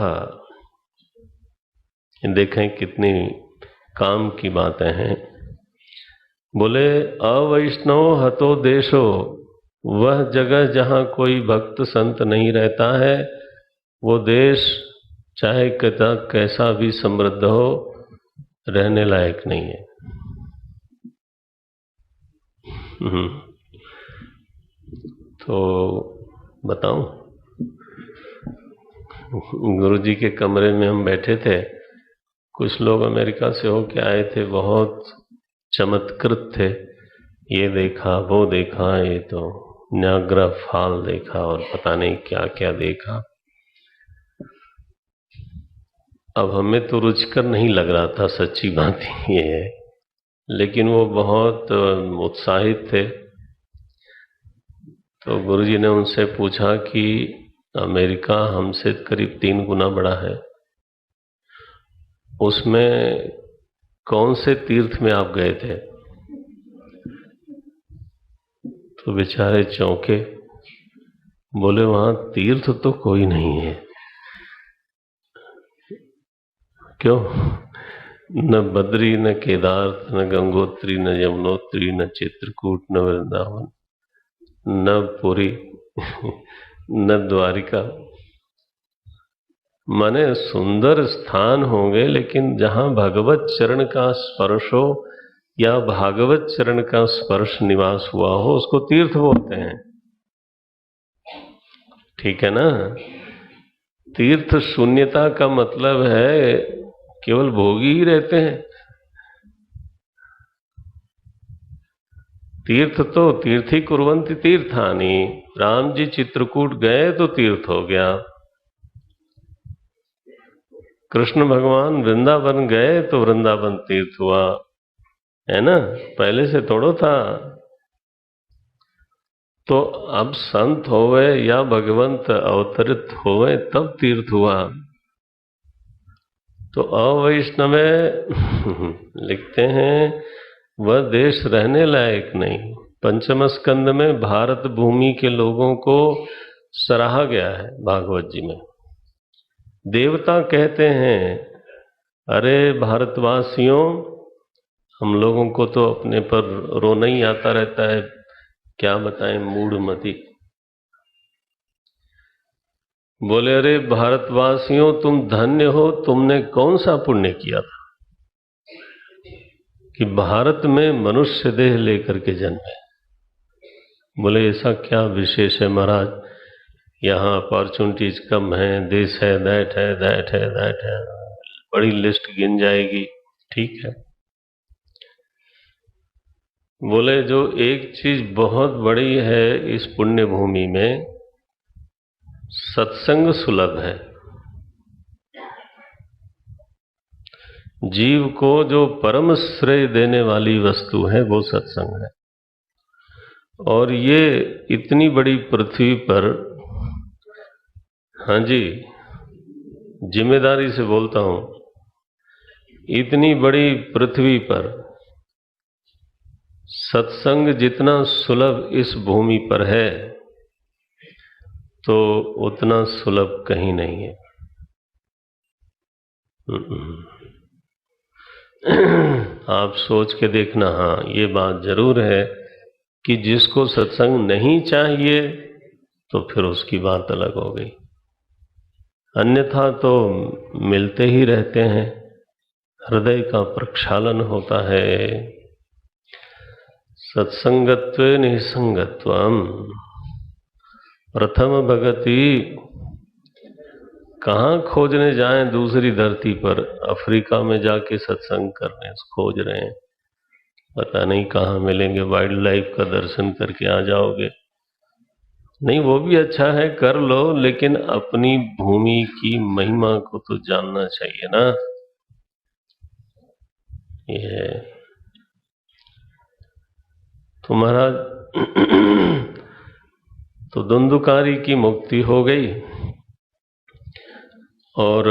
देखें कितनी काम की बातें हैं। बोले अवैष्णव हतो देशो, वह जगह जहां कोई भक्त संत नहीं रहता है, वो देश चाहे कैसा भी समृद्ध हो, रहने लायक नहीं है। तो बताऊं, गुरुजी के कमरे में हम बैठे थे, कुछ लोग अमेरिका से होके आए थे, बहुत चमत्कृत थे, ये देखा वो देखा, ये तो न्याग्रा फॉल देखा और पता नहीं क्या क्या देखा। अब हमें तो रुचिकर नहीं लग रहा था, सच्ची बात ये है, लेकिन वो बहुत उत्साहित थे। तो गुरुजी ने उनसे पूछा कि अमेरिका हमसे करीब 3 गुना बड़ा है, उसमें कौन से तीर्थ में आप गए थे? तो बेचारे चौंके, बोले वहां तीर्थ तो कोई नहीं है। क्यों? न बद्री, न केदार, न गंगोत्री, न यमुनोत्री, न चित्रकूट, न वृंदावन, न पुरी, न द्वारिका। माने सुंदर स्थान होंगे, लेकिन जहां भगवत चरण का स्पर्श हो या भागवत चरण का स्पर्श निवास हुआ हो, उसको तीर्थ बोलते हैं। ठीक है ना? तीर्थ शून्यता का मतलब है केवल भोगी ही रहते हैं। तीर्थ तो तीर्थी कुर्वन्ति तीर्थानि, राम जी चित्रकूट गए तो तीर्थ हो गया, कृष्ण भगवान वृंदावन गए तो वृंदावन तीर्थ हुआ, है ना? पहले से थोड़ो था। तो अब संत होवे या भगवंत अवतरित होवे तब तीर्थ हुआ। तो अवैष्णवे लिखते हैं वह देश रहने लायक नहीं। पंचम स्कंद में भारत भूमि के लोगों को सराहा गया है भागवत जी में। देवता कहते हैं, अरे भारतवासियों, हम लोगों को तो अपने पर रोना ही आता रहता है, क्या बताएं, मूढ़मती। बोले, अरे भारतवासियों, तुम धन्य हो, तुमने कौन सा पुण्य किया था कि भारत में मनुष्य देह लेकर के जन्मे? बोले, ऐसा क्या विशेष है महाराज, यहाँ अपॉर्चुनिटीज कम है, दिस है, दैट है, दैट है, दैट है, बड़ी लिस्ट गिन जाएगी। ठीक है। बोले, जो एक चीज बहुत बड़ी है इस पुण्य भूमि में, सत्संग सुलभ है। जीव को जो परम श्रेय देने वाली वस्तु है वो सत्संग है। और ये इतनी बड़ी पृथ्वी पर, हाँ जी, जिम्मेदारी से बोलता हूं, इतनी बड़ी पृथ्वी पर सत्संग जितना सुलभ इस भूमि पर है, तो उतना सुलभ कहीं नहीं है। आप सोच के देखना। हाँ, ये बात जरूर है कि जिसको सत्संग नहीं चाहिए तो फिर उसकी बात अलग हो गई, अन्यथा तो मिलते ही रहते हैं, हृदय का प्रक्षालन होता है। सत्संगत्वे निसंगत्वम प्रथम भगति। कहाँ खोजने जाएं दूसरी धरती पर? अफ्रीका में जाके सत्संग करने खोज रहे हैं, पता नहीं कहाँ मिलेंगे। वाइल्ड लाइफ का दर्शन करके आ जाओगे, नहीं वो भी अच्छा है, कर लो, लेकिन अपनी भूमि की महिमा को तो जानना चाहिए ना। ये तो महाराज तो धुंधुकारी की मुक्ति हो गई, और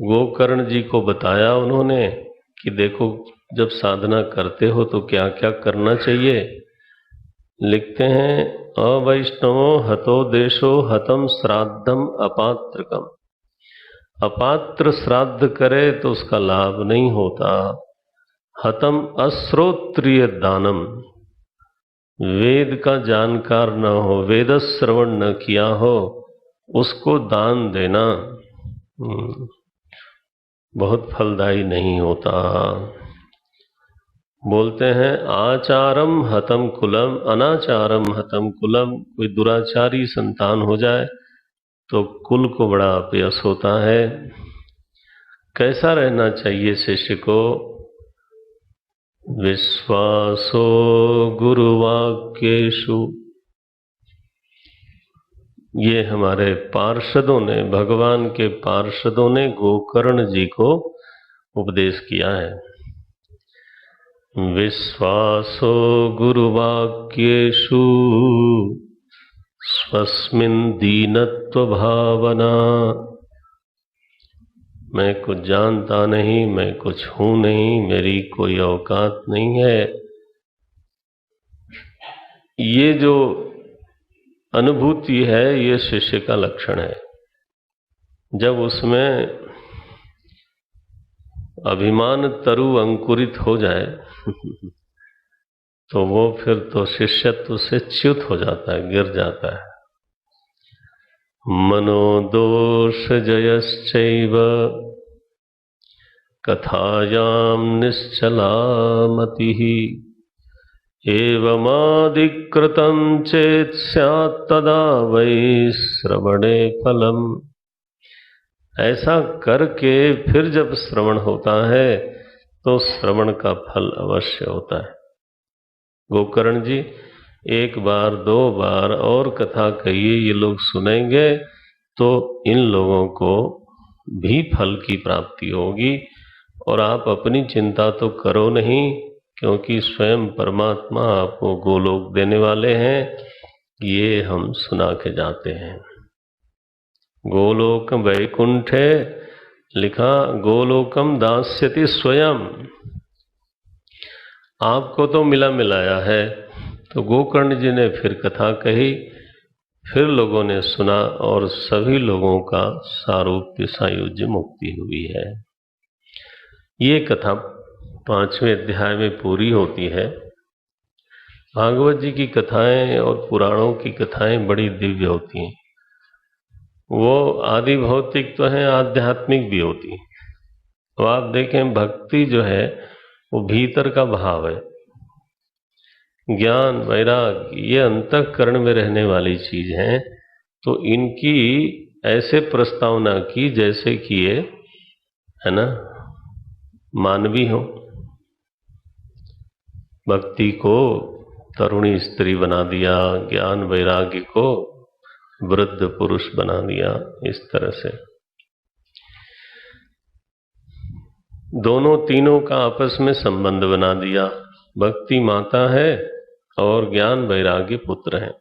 गोकर्ण जी को बताया उन्होंने कि देखो, जब साधना करते हो तो क्या क्या करना चाहिए। लिखते हैं, अवैष्णवो हतो देशो हतम श्राद्धम अपात्रकम। अपात्र श्राद्ध करे तो उसका लाभ नहीं होता। हतम अश्रोत्रिय दानम, वेद का जानकार न हो, वेद श्रवण न किया हो, उसको दान देना बहुत फलदायी नहीं होता। बोलते हैं आचारम हतम कुलम अनाचारम हतम कुलम। कोई दुराचारी संतान हो जाए तो कुल को बड़ा अपयश होता है। कैसा रहना चाहिए शिष्य को? विश्वासो गुरुवाक्येषु। ये हमारे पार्षदों ने, भगवान के पार्षदों ने गोकर्ण जी को उपदेश किया है। विश्वासो गुरुवाक्येषु स्वस्मिन् दीनत्व भावना। मैं कुछ जानता नहीं, मैं कुछ हूं नहीं, मेरी कोई औकात नहीं है, ये जो अनुभूति है ये शिष्य का लक्षण है। जब उसमें अभिमान तरु अंकुरित हो जाए तो वो फिर तो शिष्यत्व से च्युत हो जाता है, गिर जाता है। मनोदोष जयश्चैव कथायाम निश्चला मतिः एवमादिकृतं चेत् स्यात् तदा वै श्रवणे फलम्। ऐसा करके फिर जब श्रवण होता है तो श्रवण का फल अवश्य होता है। गोकर्ण जी, एक बार दो बार और कथा कहिए, ये लोग सुनेंगे तो इन लोगों को भी फल की प्राप्ति होगी। और आप अपनी चिंता तो करो नहीं, क्योंकि स्वयं परमात्मा आपको गोलोक देने वाले हैं। ये हम सुना के जाते हैं। गोलोक वैकुंठे लिखा, गोलोकम दास्यति स्वयं। आपको तो मिला मिलाया है। तो गोकर्ण जी ने फिर कथा कही, फिर लोगों ने सुना और सभी लोगों का सारूप्य सायुज्य मुक्ति हुई है। ये कथा 5वें अध्याय में पूरी होती है। भागवत जी की कथाएं और पुराणों की कथाएं बड़ी दिव्य होती हैं। वो आदि भौतिक तो हैं, आध्यात्मिक भी होती हैं। तो आप देखें, भक्ति जो है वो भीतर का भाव है। ज्ञान वैराग्य ये अंतःकरण में रहने वाली चीज है। तो इनकी ऐसे प्रस्तावना की जैसे कि ये है ना मानवी हो। भक्ति को तरुणी स्त्री बना दिया, ज्ञान वैराग्य को वृद्ध पुरुष बना दिया। इस तरह से दोनों तीनों का आपस में संबंध बना दिया। भक्ति माता है और ज्ञान वैराग्य पुत्र है,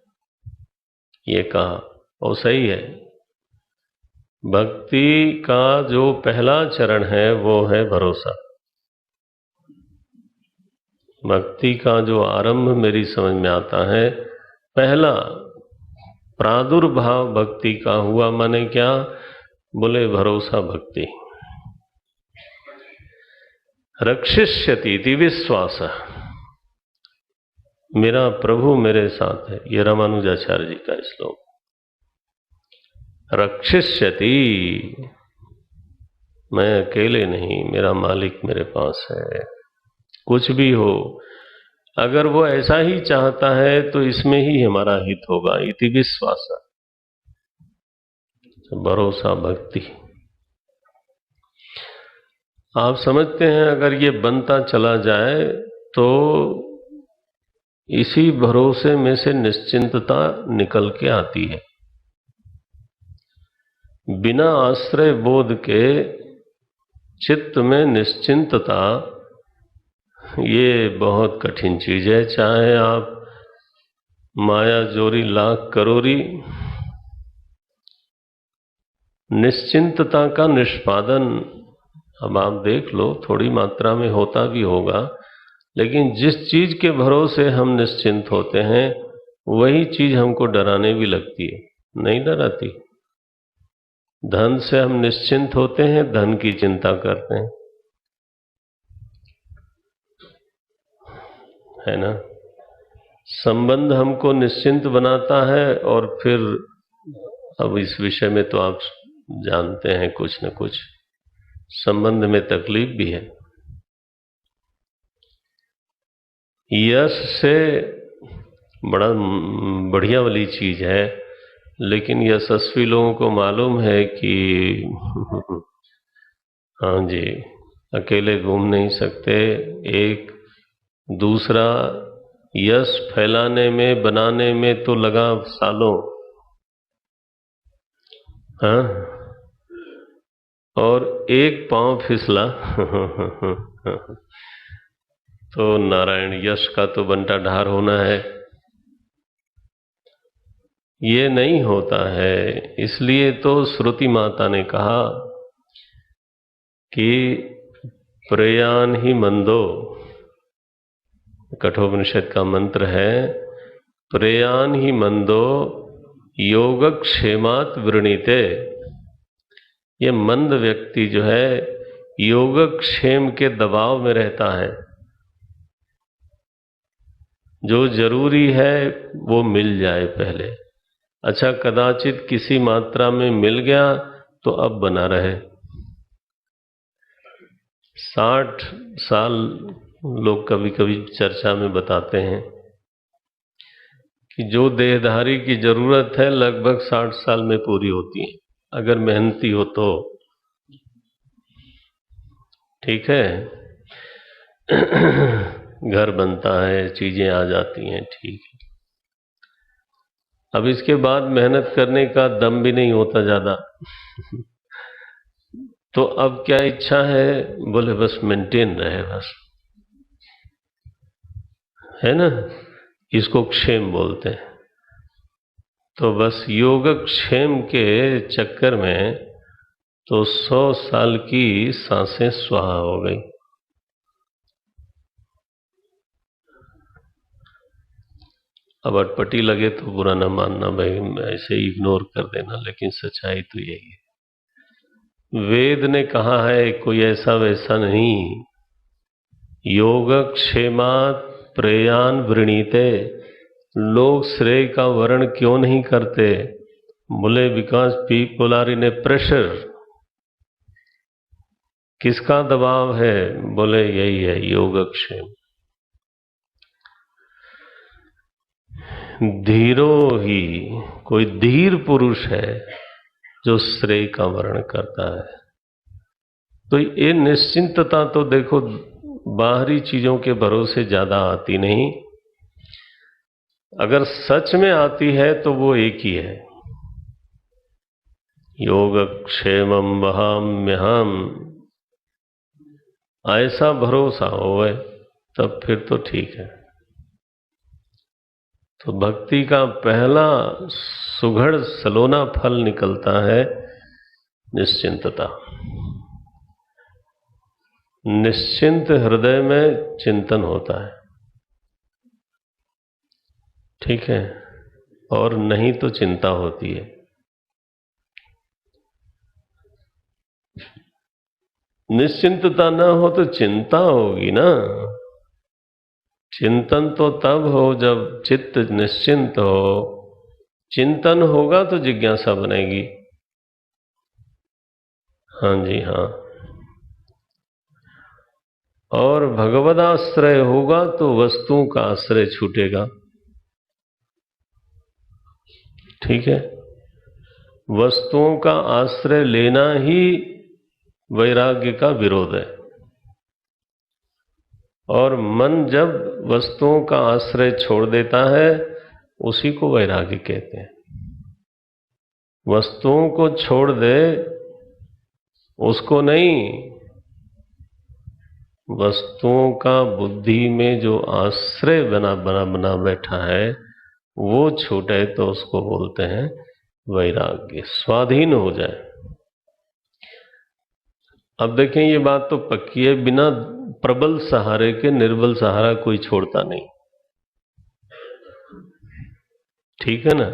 ये कहा। और सही है। भक्ति का जो पहला चरण है वो है भरोसा। भक्ति का जो आरंभ मेरी समझ में आता है, पहला प्रादुर्भाव भक्ति का हुआ, माने क्या? बोले भरोसा भक्ति। रक्षिष्यति इति विश्वास। मेरा प्रभु मेरे साथ है, ये रामानुजाचार्य जी का श्लोक। रक्षिष्यति, मैं अकेले नहीं, मेरा मालिक मेरे पास है। कुछ भी हो, अगर वो ऐसा ही चाहता है तो इसमें ही हमारा हित होगा। इति विश्वास, भरोसा भक्ति। आप समझते हैं अगर ये बनता चला जाए तो इसी भरोसे में से निश्चिंतता निकल के आती है। बिना आश्रय बोध के चित्त में निश्चिंतता ये बहुत कठिन चीज है। चाहे आप माया जोरी लाख करोरी, निश्चिंतता का निष्पादन अब आप देख लो, थोड़ी मात्रा में होता भी होगा, लेकिन जिस चीज के भरोसे हम निश्चिंत होते हैं वही चीज हमको डराने भी लगती है। नहीं डराती? धन से हम निश्चिंत होते हैं, धन की चिंता करते हैं, है ना? संबंध हमको निश्चिंत बनाता है और फिर अब इस विषय में तो आप जानते हैं कुछ न कुछ संबंध में तकलीफ भी है। यश से बड़ा बढ़िया वाली चीज है, लेकिन यशस्वी लोगों को मालूम है कि हाँ जी, अकेले घूम नहीं सकते। एक दूसरा यश फैलाने में, बनाने में तो लगा सालों, हाँ, और एक पांव फिसला तो नारायण यश का तो बंटा ढार होना है। ये नहीं होता है। इसलिए तो श्रुति माता ने कहा कि प्रयाण ही मंदो, कठोपनिषद का मंत्र है, प्रयाण ही मंदो योगक्षेमात् वृणीते। ये मंद व्यक्ति जो है योगक्षेम के दबाव में रहता है। जो जरूरी है वो मिल जाए पहले, अच्छा कदाचित किसी मात्रा में मिल गया तो अब बना रहे। 60 साल लोग कभी कभी चर्चा में बताते हैं कि जो देहधारी की जरूरत है लगभग 60 साल में पूरी होती है, अगर मेहनती हो तो। ठीक है घर बनता है, चीजें आ जाती हैं, ठीक है। अब इसके बाद मेहनत करने का दम भी नहीं होता ज्यादा तो अब क्या इच्छा है, बोले बस मेंटेन रहे, बस, है ना, इसको क्षेम बोलते हैं। तो बस योगक्षेम के चक्कर में तो 100 साल की सांसें स्वाहा हो गई। अब अटपटी लगे तो बुरा ना मानना भाई, ऐसे ही इग्नोर कर देना, लेकिन सच्चाई तो यही है। वेद ने कहा है, कोई ऐसा वैसा नहीं। योगक्षेमात् प्रयाण वृणीते। लोग श्रेय का वर्ण क्यों नहीं करते? बोले because people are in a pressure. किसका दबाव है? बोले यही है, योगक्षेम। धीरो ही, कोई धीर पुरुष है जो श्रेय का वर्ण करता है। तो ये निश्चिंतता तो देखो बाहरी चीजों के भरोसे ज्यादा आती नहीं, अगर सच में आती है तो वो एक ही है, योगक्षेमं वहाम्यहम्। ऐसा भरोसा होवे तब फिर तो ठीक है। तो भक्ति का पहला सुघड़ सलोना फल निकलता है निश्चिंतता। निश्चिंत हृदय में चिंतन होता है, ठीक है, और नहीं तो चिंता होती है। निश्चिंतता ना हो तो चिंता होगी ना। चिंतन तो तब हो जब चित्त निश्चिंत हो, चिंतन होगा तो जिज्ञासा बनेगी। हाँ जी हाँ, और भगवदाश्रय होगा तो वस्तुओं का आश्रय छूटेगा। ठीक है, वस्तुओं का आश्रय लेना ही वैराग्य का विरोध है। और मन जब वस्तुओं का आश्रय छोड़ देता है उसी को वैराग्य कहते हैं। वस्तुओं को छोड़ दे उसको नहीं, वस्तुओं का बुद्धि में जो आश्रय बना बैठा है वो छूटे तो उसको बोलते हैं वैराग्य, स्वाधीन हो जाए। अब देखें ये बात तो पक्की है, बिना प्रबल सहारे के निर्बल सहारा कोई छोड़ता नहीं, ठीक है ना।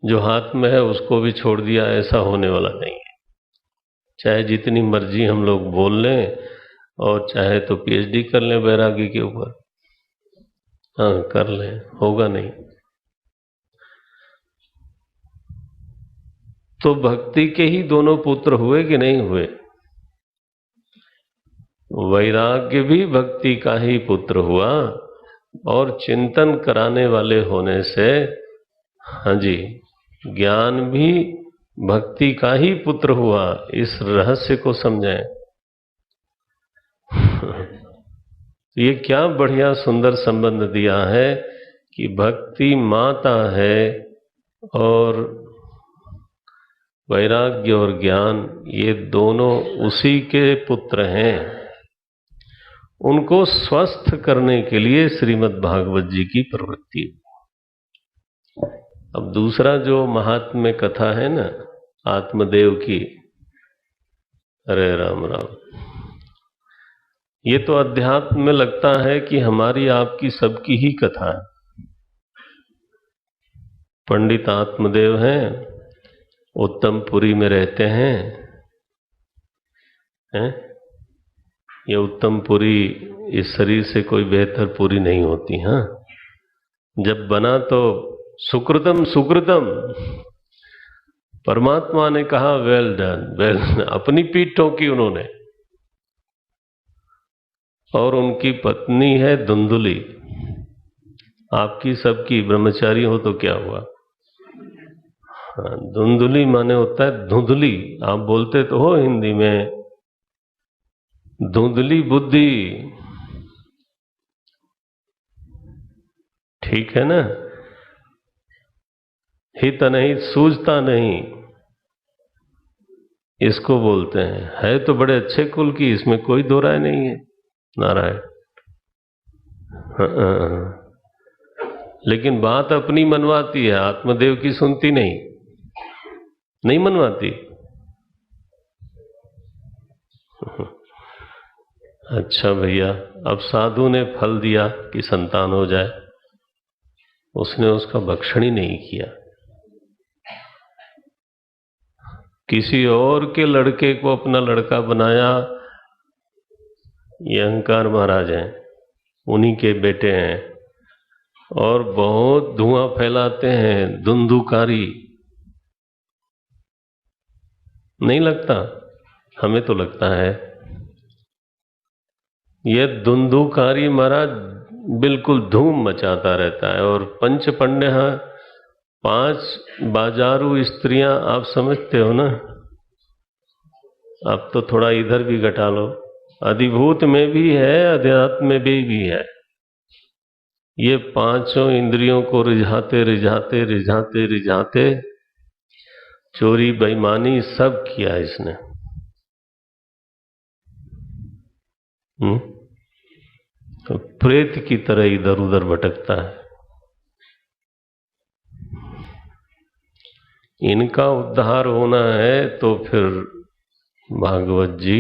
जो हाथ में है उसको भी छोड़ दिया, ऐसा होने वाला नहीं है। चाहे जितनी मर्जी हम लोग बोल लें और चाहे तो पीएचडी कर लें वैराग्य के ऊपर, हाँ कर लें, होगा नहीं। तो भक्ति के ही दोनों पुत्र हुए कि नहीं हुए? वैराग्य भी भक्ति का ही पुत्र हुआ, और चिंतन कराने वाले होने से, हाँ जी, ज्ञान भी भक्ति का ही पुत्र हुआ, इस रहस्य को समझें। ये क्या बढ़िया सुंदर संबंध दिया है कि भक्ति माता है और वैराग्य और ज्ञान ये दोनों उसी के पुत्र हैं। उनको स्वस्थ करने के लिए श्रीमद् भागवत जी की प्रवृत्ति। अब दूसरा जो महात्म्य कथा है ना आत्मदेव की, अरे राम राम, ये तो अध्यात्म में लगता है कि हमारी आपकी सबकी ही कथा है। पंडित आत्मदेव हैं, उत्तमपुरी में रहते हैं, ये उत्तमपुरी इस शरीर से कोई बेहतर पूरी नहीं होती। हाँ, जब बना तो सुकृतम सुकृतम, परमात्मा ने कहा वेल डन वेल डन, अपनी पीठ ठोकी उन्होंने। और उनकी पत्नी है धुंधुली, आपकी सबकी ब्रह्मचारी हो तो क्या हुआ। हाँ, धुंधुली माने होता है धुंधली, आप बोलते तो हो हिंदी में धुंधली बुद्धि, ठीक है ना, हित नहीं सूझता नहीं, इसको बोलते हैं। है तो बड़े अच्छे कुल की, इसमें कोई दो राय नहीं है, नारायण। हाँ, लेकिन बात अपनी मनवाती है, आत्मदेव की सुनती नहीं, नहीं मनवाती। अच्छा भैया, अब साधु ने फल दिया कि संतान हो जाए, उसने उसका भक्षण ही नहीं किया। किसी और के लड़के को अपना लड़का बनाया, ये अहंकार महाराज हैं, उन्हीं के बेटे हैं, और बहुत धुआं फैलाते हैं, धुंधुकारी। नहीं लगता? हमें तो लगता है। ये धुंधुकारी महाराज बिल्कुल धूम मचाता रहता है। और पंच पंडे, 5 बाजारू स्त्रियां, आप समझते हो ना। अब तो थोड़ा इधर भी घटा लो, अधिभूत में भी है, अध्यात्म में भी है। ये 5 इंद्रियों को रिझाते रिझाते रिझाते रिझाते चोरी बेईमानी सब किया इसने। तो प्रेत की तरह इधर उधर भटकता है। इनका उद्धार होना है तो फिर भागवत जी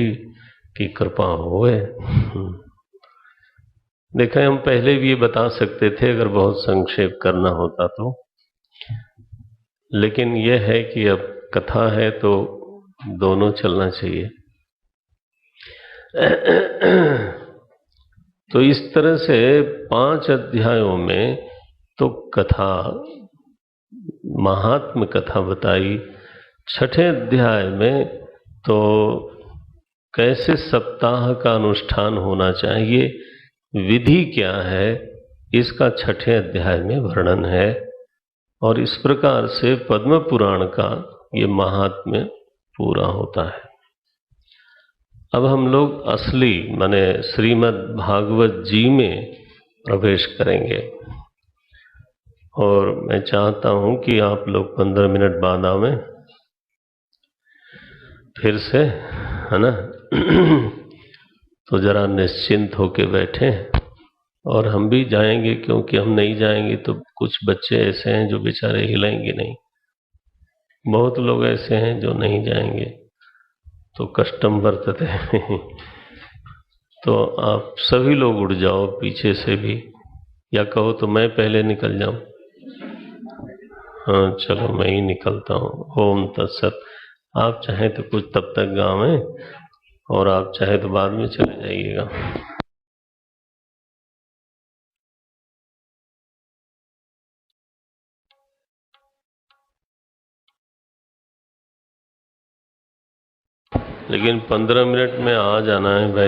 की कृपा होए। देखा, हम पहले भी ये बता सकते थे अगर बहुत संक्षेप करना होता तो, लेकिन यह है कि अब कथा है तो दोनों चलना चाहिए। तो इस तरह से 5 अध्यायों में तो कथा, महात्म कथा बताई। 6ठे अध्याय में तो कैसे सप्ताह का अनुष्ठान होना चाहिए, विधि क्या है, इसका 6ठे अध्याय में वर्णन है। और इस प्रकार से पद्म पुराण का ये महात्म्य पूरा होता है। अब हम लोग असली माने श्रीमद् भागवत जी में प्रवेश करेंगे। और मैं चाहता हूं कि आप लोग 15 मिनट बाद आवें फिर से, है ना। तो जरा निश्चिंत होके बैठे, और हम भी जाएंगे, क्योंकि हम नहीं जाएंगे तो कुछ बच्चे ऐसे हैं जो बेचारे हिलेंगे नहीं, बहुत लोग ऐसे हैं जो नहीं जाएंगे, तो कष्टम वर्तते हैं। तो आप सभी लोग उठ जाओ पीछे से भी, या कहो तो मैं पहले निकल जाऊं। हाँ चलो, मैं ही निकलता हूँ। ओम तत्सत। आप चाहें तो कुछ तब तक गावें, और आप चाहे तो बाद में चले जाइएगा। लेकिन 15 मिनट में आ जाना है भाई।